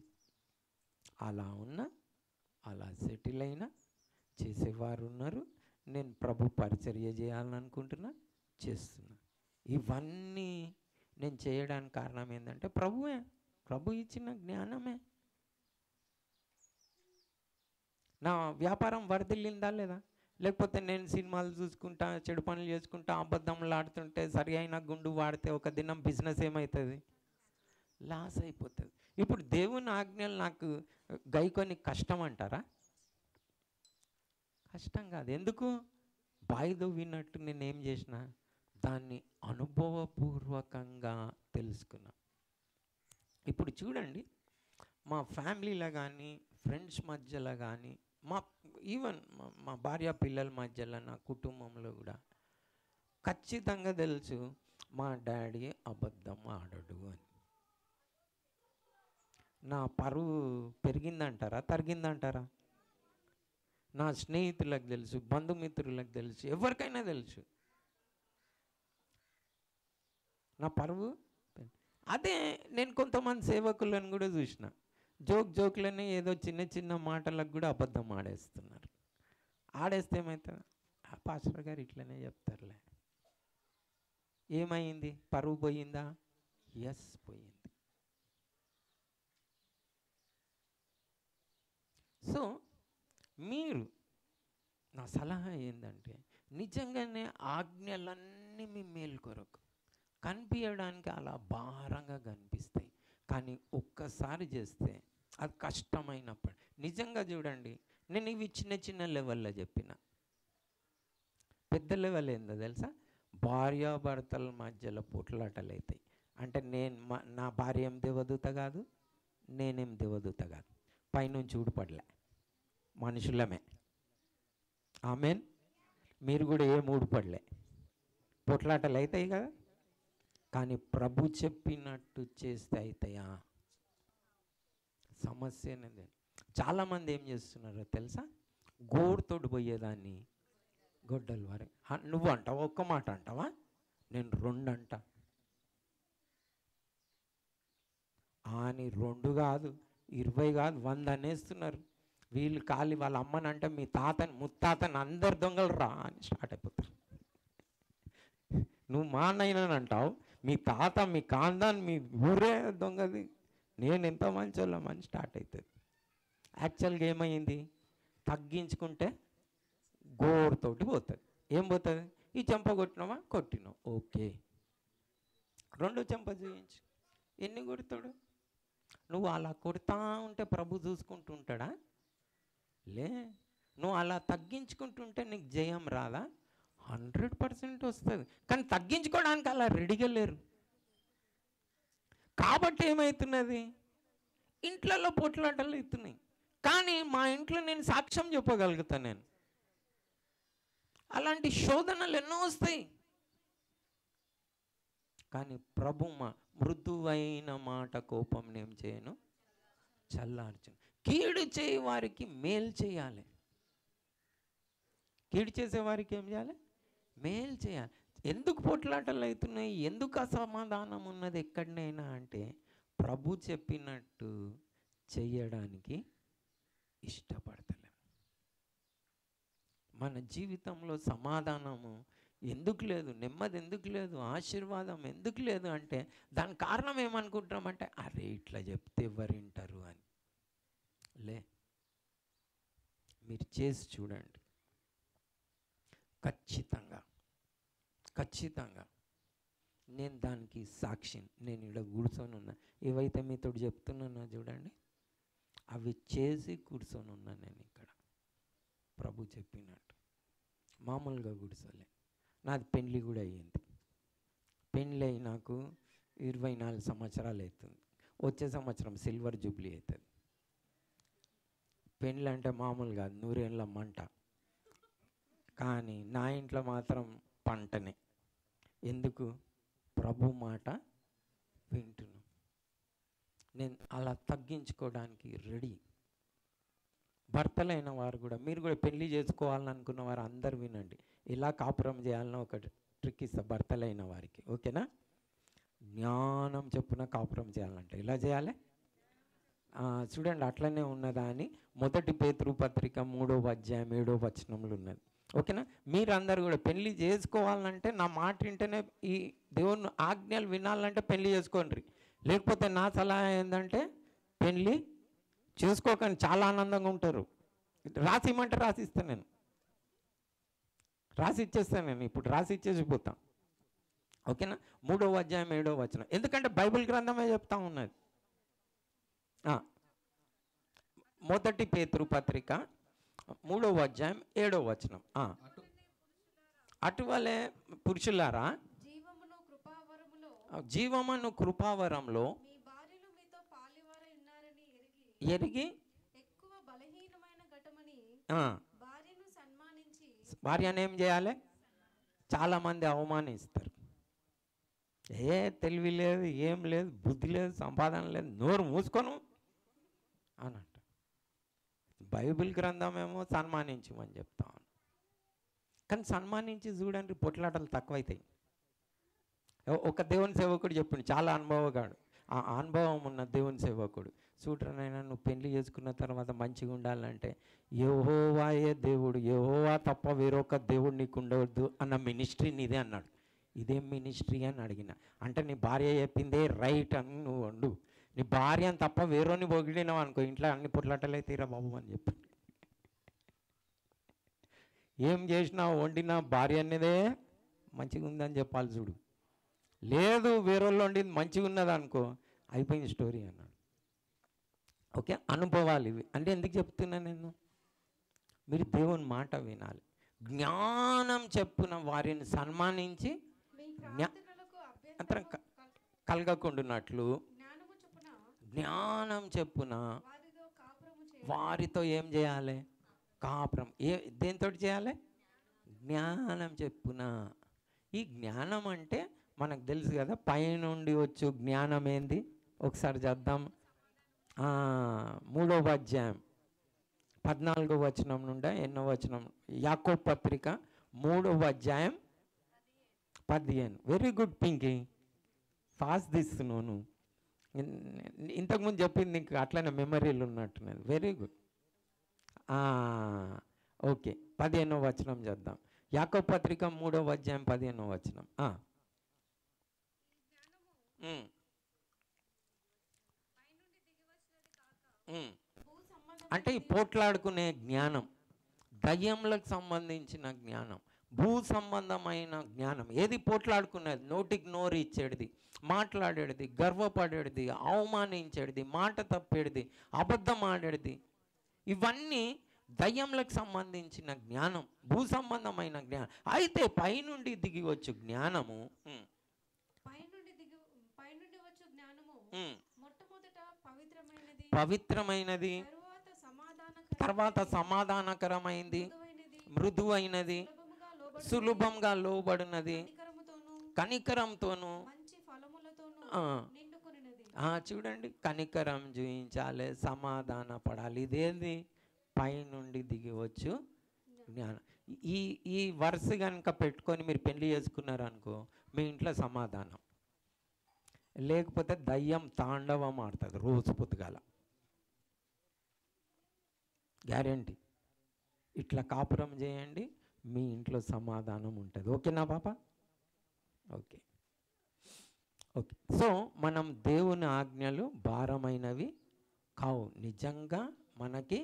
అలా ఉన్నా, అలా సెటిల్ అయినా, చేసేవారు ఉన్నారు, నేను ప్రభు పరిచర్య చేయాలనుకుంటున్నా, చేస్తున్నా. ఇవన్నీ నేను చేయడానికి కారణం ఏంటంటే ప్రభు ఇచ్చిన జ్ఞానమే. నా వ్యాపారం వర్ధిల్లిందా లేదా? లేకపోతే నేను సినిమాలు చూసుకుంటా, చెడు పనులు చేసుకుంటా, అబద్ధంలు ఆడుతుంటే, సరి అయిన గుండు వాడితే ఒక దినం బిజినెస్ ఏమవుతుంది? లాస్ అయిపోతుంది. ఇప్పుడు దేవుని ఆజ్ఞలు నాకు గైకొని కష్టం అంటారా? కష్టం కాదు. ఎందుకు? బాయిదో విన్నట్టు నేనేం చేసిన, దాన్ని అనుభవపూర్వకంగా తెలుసుకున్నా. ఇప్పుడు చూడండి, మా ఫ్యామిలీలో కానీ, ఫ్రెండ్స్ మధ్యలో కానీ, ఈవెన్ మా భార్య పిల్లల మధ్యలో, నా కుటుంబంలో కూడా ఖచ్చితంగా తెలుసు మా డాడీ అబద్ధం ఆడడు అని. నా పరువు పెరిగిందంటారా, తరిగిందంటారా? నా స్నేహితులకు తెలుసు, బంధుమిత్రులకు తెలుసు, ఎవరికైనా తెలుసు నా పరువు. అదే నేను కొంతమంది సేవకులను కూడా చూసిన, జోకులని ఏదో చిన్న చిన్న మాటలకు కూడా అబద్ధం ఆడేస్తున్నారు. ఆడేస్తే ఏమవుతుంది? ఆ పాస్టర్ గారు ఇట్లనే చెప్తారులే. ఏమైంది? పరువు పోయిందా? ఎస్, పోయింది. సో మీరు, నా సలహా ఏంటంటే, నిజంగానే ఆజ్ఞలన్నీ మీ మేలు కొరకు కనిపించడానికి అలా భారంగా కనిపిస్తాయి, కానీ ఒక్కసారి చేస్తే అది కష్టమైనప్పుడు. నిజంగా చూడండి, నేను ఇవి చిన్న చిన్న లెవెల్లో చెప్పిన. పెద్ద లెవెల్ ఏందో తెలుసా? భార్యాభర్తల మధ్యలో పొట్లాటలు అవుతాయి. అంటే నా భార్య ఏం దేవదూత కాదు, నేనేం దేవదూత కాదు, పైనుంచి ఊడిపడలే, మనుషులమే. ఆమెన్. మీరు కూడా ఏం ఊడిపడలే, పొట్లాటలు అవుతాయి కదా, కానీ ప్రభు చెప్పినట్టు చేస్తే అవుతాయా? సమస్య అనేది. చాలామంది ఏం చేస్తున్నారో తెలుసా? గోడుతోటి పోయేదాన్ని గొడ్డలు వారి. నువ్వు అంటావా? ఒక్క మాట అంటావా? నేను 2 అంటా. అని 2 కాదు, 20 కాదు, 100 అనేస్తున్నారు. వీళ్ళు ఖాళీ వాళ్ళ అమ్మనంటే మీ తాతని ముత్తాతని అందరు దొంగలు రా అని స్టార్ట్ అయిపోతారు. నువ్వు మా నాయనని అంటావు, మీ తాత, మీ కాందాన్, మీ ఊరే దొంగది, నేను ఎంత మంచోళ్ళమని స్టార్ట్ అవుతుంది. యాక్చువల్గా ఏమైంది? తగ్గించుకుంటే గోరుతోటి పోతుంది. ఏం పోతుంది? ఈ చెంప కొట్టినావా? కొట్టినావు, ఓకే. 2 చెంప చూయించు. ఎన్ని కొడతాడు? నువ్వు అలా కొడతా ఉంటే ప్రభు చూసుకుంటూ ఉంటాడా? లే. నువ్వు అలా తగ్గించుకుంటుంటే నీకు జయం రాదా? 100% వస్తుంది. కానీ తగ్గించుకోవడానికి అలా రెడీగా లేరు. కాబట్టి ఏమవుతున్నది? ఇంట్లలో పోట్లాటలు అవుతున్నాయి. కానీ మా ఇంట్లో నేను సాక్ష్యం చెప్పగలుగుతాను. నేను అలాంటి శోధనలు ఎన్నో వస్తాయి, కానీ ప్రభు మృదువైన మాట కోపం ఏం చేయను, చల్లార్చును. కీడు చేయి వారికి మేలు చేయాలి. కీడు చేసే వారికి ఏం చేయాలి? మేలు చేయాలి. ఎందుకు పోట్లాటలు అవుతున్నాయి? ఎందుకు అసమాధానం ఉన్నది ఎక్కడనైనా అంటే, ప్రభు చెప్పినట్టు చెయ్యడానికి ఇష్టపడతలేం. మన జీవితంలో సమాధానము ఎందుకు లేదు, నెమ్మది ఎందుకు లేదు, ఆశీర్వాదం ఎందుకు లేదు అంటే, దాని కారణం ఏమనుకుంటున్నామంటే, అరే ఇట్లా చెప్తే ఎవరు వింటారు అని. లే, మీరు చేసి చూడండి. ఖచ్చితంగా ఖచ్చితంగా నేను దానికి సాక్షిని. నేను ఇక్కడ కూర్చొని ఉన్నా, ఏవైతే మీతో చెప్తున్నానో చూడండి, అవి చేసి కూర్చొని ఉన్నా నేను ఇక్కడ. ప్రభు చెప్పినట్టు మామూలుగా కూర్చోలే. నాది పెళ్ళి కూడా అయ్యింది. పెళ్ళి అయి నాకు 24 సంవత్సరాలు అవుతుంది. వచ్చే సంవత్సరం సిల్వర్ జూబ్లీ అవుతుంది. పెళ్ళి అంటే మామూలు కాదు, 100 ఏళ్ళ మంట. కానీ నా ఇంట్లో మాత్రం పంటనే. ఎందుకు? ప్రభు మాట వింటున్నాను. నేను అలా తగ్గించుకోవడానికి రెడీ. భర్తలైన వారు కూడా, మీరు కూడా పెళ్లి చేసుకోవాలని అనుకున్న వారు అందరు వినండి. ఇలా కాపురం చేయాలని ఒక ట్రిక్ ఇస్తా భర్తలైన వారికి, ఓకేనా? జ్ఞానం చెప్పున కాపురం చేయాలంటే ఇలా చేయాలి. చూడండి, అట్లనే ఉన్నదా అని 1 పేతురు పత్రిక 3వ అధ్యాయం 7వ వచనంలో ఉన్నది, ఓకేనా? మీరందరూ కూడా పెళ్లి చేసుకోవాలంటే నా మాట వింటేనే, ఈ దేవుని ఆజ్ఞలు వినాలంటే పెళ్లి చేసుకోండి. లేకపోతే నా సలహా ఏంటంటే పెళ్ళి చేసుకోకండి. చాలా ఆనందంగా ఉంటారు. రాసి ఇమ్మంటే రాసి ఇస్తాను, నేను రాసి ఇచ్చేస్తాను. నేను ఇప్పుడు రాసి ఇచ్చేసిపోతాను, ఓకేనా? 3వ అధ్యాయం 7వ వచనం, ఎందుకంటే బైబిల్ గ్రంథమే చెప్తా ఉన్నది. 1 పేతురు పత్రిక 3వ అధ్యాయం 7వ వచనం, అటువలే పురుషులారా, జీవమును కృపావరంలో ఎరిగి భార్యను ఏం చేయాలి? చాలామంది అవమానిస్తారు. తెలివి లేదు, ఏం లేదు, బుద్ధి లేదు, సంపాదన లేదు, నోరు మూసుకోను అని అంట. బైబిల్ గ్రంథమేమో సన్మానించమని చెప్తాను. కానీ సన్మానించి చూడండి, పొట్లాటలు తక్కువైతాయి. ఒక దేవుని సేవకుడు చెప్పిండు, చాలా అనుభవగాడు, ఆ అనుభవం ఉన్న దేవుని సేవకుడు, చూడనైనా నువ్వు పెళ్లి చేసుకున్న తర్వాత మంచిగా ఉండాలంటే యెహోవాయే దేవుడు, యెహోవా తప్ప వేరొక దేవుడు నీకు ఉండవద్దు అన్న మినిస్ట్రీ నీదే అన్నాడు. ఇదేం మినిస్ట్రీ అని అడిగిన. అంటే నీ భార్య చెప్పిందే రైట్ అని నువ్వు వండు, నీ భార్యను తప్ప వేరేని పొగిడినావు అనుకో, ఇంట్లో అన్ని పొట్లాటలే తీరా బాబు అని చెప్పి. ఏం చేసినా వండినా భార్య అనేదే మంచిగా ఉందని చెప్పాలి చూడు. లేదు వేరేళ్ళు వండింది మంచిగా ఉన్నది అనుకో, అయిపోయింది స్టోరీ అన్నాడు. ఓకే, అనుభవాలు ఇవి. అంటే ఎందుకు చెప్తున్నా నేను, మీరు దేవుని మాట వినాలి. జ్ఞానం చెప్పున వారిని సన్మానించి అంతరం కలగకుండానట్లు జ్ఞానం చెప్పున వారితో ఏం చేయాలి? కాపురం. దేంతో చేయాలి? జ్ఞానం చెప్పున. ఈ జ్ఞానం అంటే మనకు తెలుసు కదా, పైనుండి వచ్చు జ్ఞానం ఏంది? ఒకసారి చేద్దాం. 3వ అధ్యాయం 14వ వచనం నుండి ఎన్నో వచనం, యాకోబు పత్రిక 3వ అధ్యాయం 15. వెరీ గుడ్ పింకీ, ఫాస్ట్ తీస్తున్నాను. ఇంతకుముందు చెప్పింది ఇంకా అట్లనే మెమరీలు ఉన్నట్టున్నది. Very good. ఓకే, 15వ వచనం చేద్దాం. యాకోబు పత్రిక 3వ అధ్యాయం 15వ వచనం. అంటే ఈ పోట్లాడుకునే జ్ఞానం, దయ్యములకు సంబంధించిన జ్ఞానం, భూ సంబంధమైన జ్ఞానం. ఏది పోట్లాడుకునేది? నోటికి నోరు ఇచ్చేది, మాట్లాడేది, గర్వపడేది, అవమానించేది, మాట తప్పేది, అబద్ధం ఆడేది. ఇవన్నీ దయ్యములకు సంబంధించిన జ్ఞానం, భూ సంబంధమైన జ్ఞానం. అయితే పైనుండి దిగి వచ్చు జ్ఞానము, పవిత్రమైనది, తర్వాత సమాధానకరమైనది, మృదువైనది, సులభంగా లోబడినది, కనికరంతోను. చూడండి, కనికరం చూపించాలి, సమాధాన పడాలి. ఇదేంది? పైనుండి దిగివచ్చు జ్ఞానం. ఈ వరుస కనుక పెట్టుకొని మీరు పెళ్లి చేసుకున్నారనుకో, మీ ఇంట్లో సమాధానం. లేకపోతే దయ్యం తాండవం ఆడుతుంది రోజు పొద్దుగాల, గ్యారంటీ. ఇట్లా కాపురం చేయండి, మీ ఇంట్లో సమాధానం ఉంటుంది. ఓకేనా పాప? Okay okay. సో మనం దేవుని ఆజ్ఞలు భారమైనవి కావు, నిజంగా మనకి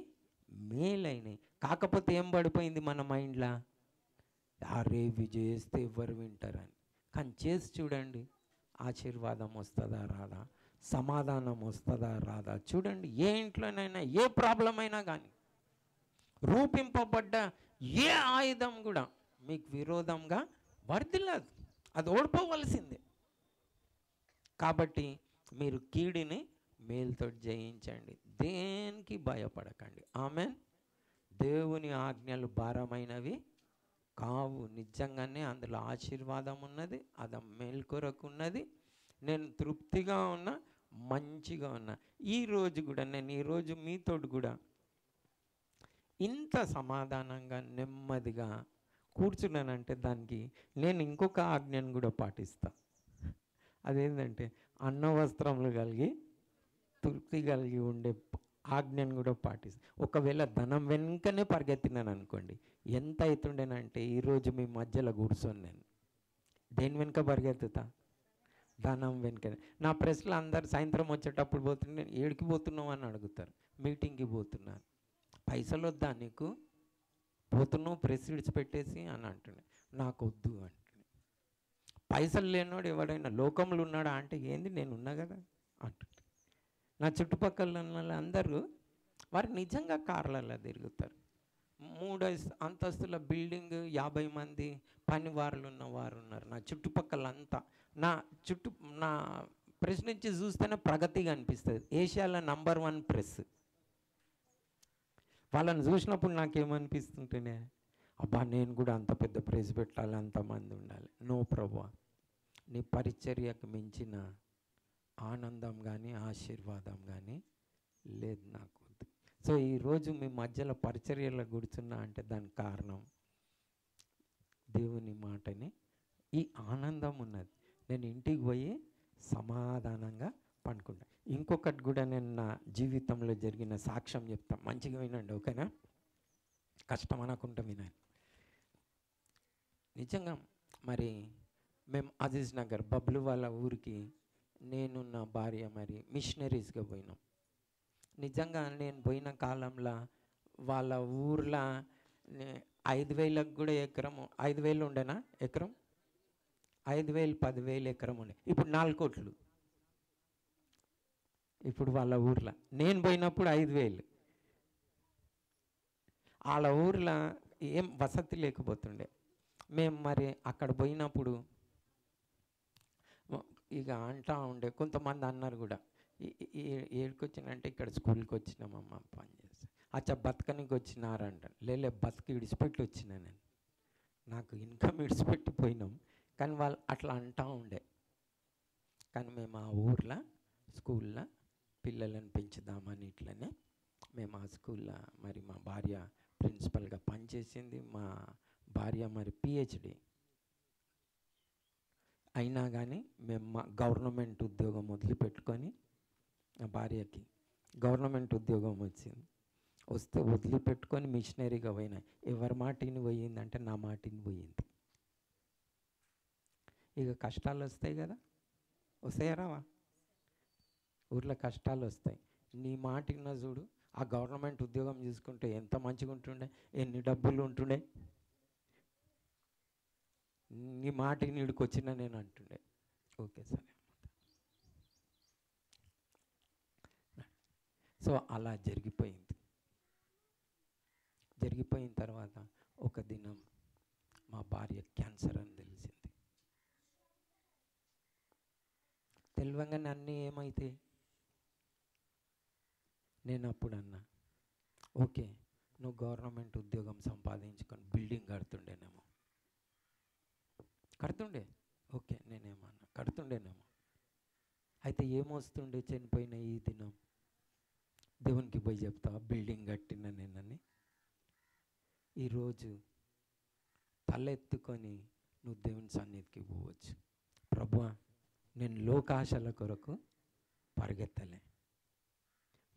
మేలైనవి. కాకపోతే ఏం పడిపోయింది మన మైండ్లో? అరే ఇవి చేస్తే ఎవరు వింటారని. కానీ చేసి చూడండి, ఆశీర్వాదం వస్తుందా రాదా, సమాధానం వస్తుందా రాదా చూడండి. ఏ ఇంట్లోనైనా ఏ ప్రాబ్లం అయినా కానీ, రూపింపబడ్డ ఏ ఆయుధం కూడా మీకు విరోధంగా వర్ధిల్లదు, అది ఓడిపోవలసిందే. కాబట్టి మీరు కీడిని మేలుతో జయించండి, దేనికి భయపడకండి. ఆమెన్. దేవుని ఆజ్ఞలు భారమైనవి కావు, నిజంగానే అందులో ఆశీర్వాదం ఉన్నది, అది మేల్కొరకు ఉన్నది. నేను తృప్తిగా ఉన్నా, మంచిగా ఉన్నా. ఈరోజు కూడా నేను ఈరోజు మీతోటి కూడా ఇంత సమాధానంగా నెమ్మదిగా కూర్చున్నానంటే దానికి నేను ఇంకొక ఆజ్ఞను కూడా పాటిస్తా. అదేంటంటే అన్న వస్త్రములు కలిగి తృప్తి కలిగి ఉండే ఆజ్ఞను కూడా పాటిస్తా. ఒకవేళ ధనం వెనుకనే పరిగెత్తినాను అనుకోండి, ఎంత అవుతుండేనంటే ఈరోజు మీ మధ్యలో కూర్చొని నేను దేని వెనుక పరిగెత్తుతా? ధనం వెనుకనే. నా ప్రెస్లో అందరు సాయంత్రం వచ్చేటప్పుడు పోతుంటే ఏడికి పోతున్నావు అని అడుగుతారు. మీటింగ్కి పోతున్నాను. పైసలు వద్దా నీకు? పోతున్నావు ప్రెస్ విడిచిపెట్టేసి అని అంటుండే. నాకు వద్దు అంటుండే. పైసలు లేనివాడు ఎవడైనా లోకంలో ఉన్నాడా అంటే ఏంది, నేను ఉన్నా కదా అంటుండే. నా చుట్టుపక్కల ఉన్న అందరూ వారు నిజంగా కార్లలో తిరుగుతారు. 3 అంతస్తుల బిల్డింగ్, 50 మంది పనివారులు ఉన్నవారు ఉన్నారు నా చుట్టుపక్కల అంతా. నా ప్రెస్ నుంచి చూస్తేనే ప్రగతిగా అనిపిస్తుంది. ఏషియాలో నంబర్ 1 ప్రెస్. వాళ్ళని చూసినప్పుడు నాకేమనిపిస్తుంటేనే, అబ్బా నేను కూడా అంత పెద్ద ప్రెస్ పెట్టాలి, అంతమంది ఉండాలి. నో ప్రభువా, నీ పరిచర్యకు మించిన ఆనందం కానీ ఆశీర్వాదం కానీ లేదు నాకు. సో ఈరోజు మీ మధ్యలో పరిచర్యలో కూర్చున్నా అంటే దానికి కారణం దేవుని మాటని, ఈ ఆనందం ఉన్నది. నేను ఇంటికి పోయి సమాధానంగా పండుకుంటా. ఇంకొకటి కూడా నేను నా జీవితంలో జరిగిన సాక్ష్యం చెప్తాను, మంచిగా వినండి, ఓకేనా? కష్టం అనకుండా వినాలి. నిజంగా మరి మేము అజీజ్ నగర్ బబ్లు వాళ్ళ ఊరికి నేను నా భార్య మరి మిషనరీస్గా పోయినాం. నిజంగా నేను పోయిన కాలంలో వాళ్ళ ఊర్లో 5,000కు కూడా ఎకరం, 5,000 ఉండేనా ఎకరం, 5,000 10,000 ఎకరం ఉండే. ఇప్పుడు 4 కోట్లు. ఇప్పుడు వాళ్ళ ఊర్లో నేను పోయినప్పుడు 5,000. వాళ్ళ ఊర్లో ఏం వసతి లేకపోతుండే. మేము మరి అక్కడ పోయినప్పుడు ఇక అంటా ఉండే, కొంతమంది అన్నారు కూడా, ఏడుకొచ్చినంటే ఇక్కడ స్కూల్కి వచ్చినామమ్మ పని చేసి, అచ్చా బతకనికి వచ్చినారంట. లేలే బతక విడిచిపెట్టి వచ్చిన నేను, నాకు ఇన్కమ్ విడిచిపెట్టి పోయినాం. కానీ వాళ్ళు అట్లా అంటూ ఉండే. కానీ మేము ఆ ఊర్లో స్కూల్లో పిల్లలను పెంచుదామని ఇట్లనే మేము ఆ స్కూల్లో మరి మా భార్య ప్రిన్సిపల్గా పనిచేసింది. మా భార్య మరి పిహెచ్డి అయినా కానీ మేము మా గవర్నమెంట్ ఉద్యోగం వదిలిపెట్టుకొని, నా భార్యకి గవర్నమెంట్ ఉద్యోగం వచ్చింది. వస్తే వదిలిపెట్టుకొని మిషనరీగా పోయినా. ఎవరి మాటిని పోయిందంటే నా మాటిని పోయింది. ఇక కష్టాలు వస్తాయి కదా, వస్తాయా రావా? ఊర్లో కష్టాలు వస్తాయి. నీ మాటిన చూడు, ఆ గవర్నమెంట్ ఉద్యోగం చూసుకుంటే ఎంత మంచిగా ఉంటుండే, ఎన్ని డబ్బులు ఉంటుండే. నీ మాటికి నీడికి వచ్చినా నేను అంటుండే ఓకే సరే. సో అలా జరిగిపోయింది. జరిగిపోయిన తర్వాత ఒక దినం మా భార్య క్యాన్సర్ అని తెలిసింది. తెలియగానే అన్నీ ఏమైతే నేను అప్పుడు అన్నా, ఓకే నువ్వు గవర్నమెంట్ ఉద్యోగం సంపాదించుకొని బిల్డింగ్ కడుతుండేనేమో, కడుతుండే, ఓకే నేనేమన్నా కడుతుండేనేమో. అయితే ఏమొస్తుండే చనిపోయిన ఈ దినం దేవునికి పోయి చెప్తావా బిల్డింగ్ కట్టిన నేనని? ఈరోజు తలెత్తుకొని నువ్వు దేవుని సన్నిధికి పోవచ్చు. ప్రభువా, నేను లోకాశల కొరకు పరిగెత్తలే,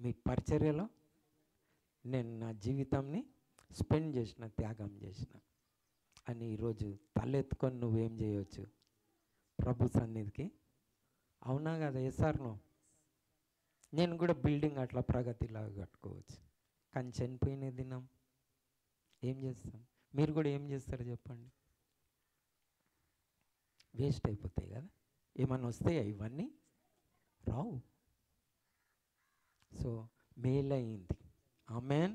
మీ పరిచర్యలో నేను నా జీవితాన్ని స్పెండ్ చేసిన, త్యాగం చేసిన అని ఈరోజు తలెత్తుకొని నువ్వేం చేయవచ్చు? ప్రభు సన్నిధికి. అవునా కదా? ఎస్ఆర్నో? నేను కూడా బిల్డింగ్ అట్లా ప్రగతిలాగా కట్టుకోవచ్చు. కానీ చనిపోయిన దినం ఏం చేస్తాం? మీరు కూడా ఏం చేస్తారు చెప్పండి? వేస్ట్ అయిపోతాయి కదా. ఏమన్నా వస్తాయా? ఇవన్నీ రావు. సో మేలైంది. ఆమేన్.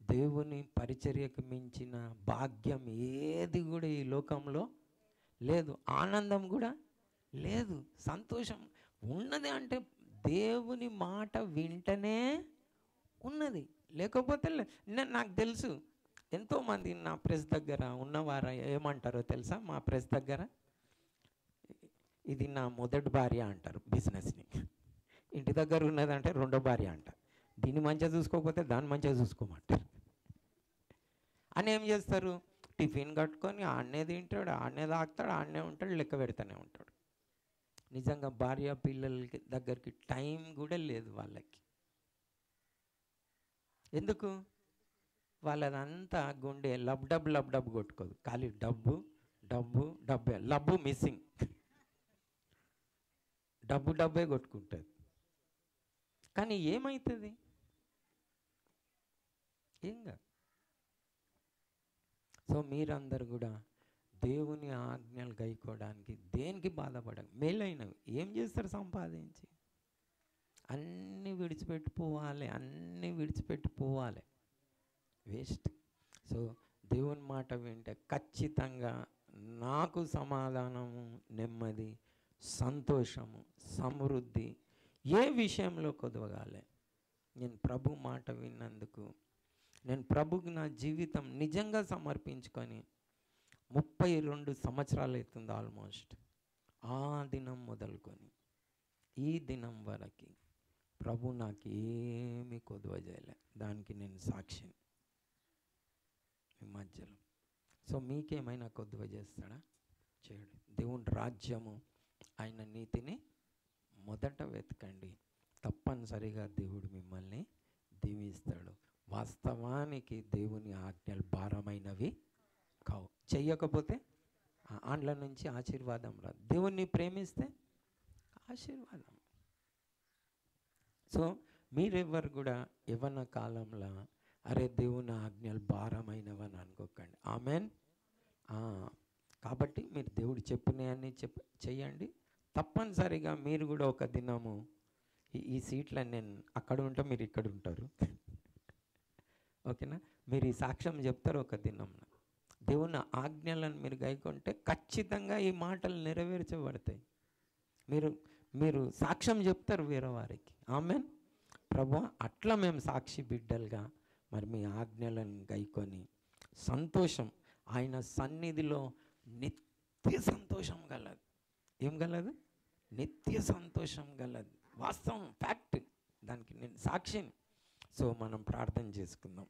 దేవుని పరిచర్యకు మించిన భాగ్యం ఏది కూడా ఈ లోకంలో లేదు. ఆనందం కూడా లేదు. సంతోషం ఉన్నది అంటే దేవుని మాట వింటనే ఉన్నది, లేకపోతే నాకు తెలుసు ఎంతోమంది నా ప్రెస్ దగ్గర ఉన్నవారు ఏమంటారో తెలుసా? మా ప్రెస్ దగ్గర ఇది నా మొదటి భార్య అంటారు బిజినెస్ని. ఇంటి దగ్గర ఉన్నదంటే రెండో భార్య అంట. దీన్ని మంచిగా చూసుకోకపోతే దాన్ని మంచిగా చూసుకోమంటారు. అని ఏం చేస్తారు? టిఫిన్ కట్టుకొని ఆడనే తింటాడు, ఆడనే తాగుతాడు, ఆడనే ఉంటాడు, లెక్క పెడతానే ఉంటాడు. నిజంగా భార్య పిల్లలకి దగ్గరికి టైం కూడా లేదు వాళ్ళకి. ఎందుకు? వాళ్ళదంతా గుండె లబ్ డబ్ కొట్టుకోదు, ఖాళీ డబ్బు డబ్బు డబ్బే, లబ్బు మిస్సింగ్, డబ్బే కొట్టుకుంటుంది. కానీ ఏమవుతుంది? ఏం కాదు. సో మీరందరూ కూడా దేవుని ఆజ్ఞలు గైకోవడానికి దేనికి బాధపడక మేలైనవి ఏం చేస్తారు? సంపాదించి అన్నీ విడిచిపెట్టిపోవాలి, అన్నీ విడిచిపెట్టిపోవాలి, వేస్ట్. సో దేవుని మాట వింటే ఖచ్చితంగా నాకు సమాధానము, నెమ్మది, సంతోషము, సమృద్ధి ఏ విషయంలో కొదవగాలి. నేను ప్రభు మాట విన్నందుకు, నేను ప్రభుకి నా జీవితం నిజంగా సమర్పించుకొని 32 సంవత్సరాలు అవుతుంది ఆల్మోస్ట్. ఆ దినం మొదలుకొని ఈ దినం వరకు ప్రభు నాకు ఏమీ కొదువ చేయలే. దానికి నేను సాక్షిని మీ మధ్యలో. సో మీకేమైనా కొద్దువ చేస్తాడా? చేయడు. దేవుని రాజ్యము, ఆయన నీతిని మొదట వెతకండి, తప్పనిసరిగా దేవుడు మిమ్మల్ని దీవిస్తాడు. వాస్తవానికి దేవుని ఆజ్ఞలు భారమైనవి కావు. చెయ్యకపోతే ఆండ్ల నుంచి ఆశీర్వాదం రాదు. దేవుణ్ణి ప్రేమిస్తే ఆశీర్వాదం. సో మీరెవ్వరు కూడా యవ్వన కాలంలో అరే దేవుని ఆజ్ఞలు భారమైనవని అనుకోకండి. ఆమెన్. కాబట్టి మీరు దేవుడు చెప్పినవన్నీ చెయ్యండి. తప్పనిసరిగా మీరు కూడా ఒక దినము ఈ సీట్లో నేను అక్కడ ఉంటా, మీరు ఇక్కడ ఉంటారు. ఓకేనా? మీరు ఈ సాక్ష్యం చెప్తారు ఒక దినం. దేవుని ఆజ్ఞలను మీరు గైకొంటే ఖచ్చితంగా ఈ మాటలు నెరవేర్చబడతాయి. మీరు సాక్ష్యం చెప్తారు వేరే వారికి. ఆమెన్. ప్రభువా, అట్లా మేము సాక్షి బిడ్డలుగా మరి మీ ఆజ్ఞలను గైకొని సంతోషం, ఆయన సన్నిధిలో నిత్య సంతోషం గలదు. ఏం గలదు? నిత్య సంతోషం గలదు. వాస్తవం, ఫ్యాక్ట్. దానికి నేను సాక్షిని. సో మనం ప్రార్థన చేసుకుందాం.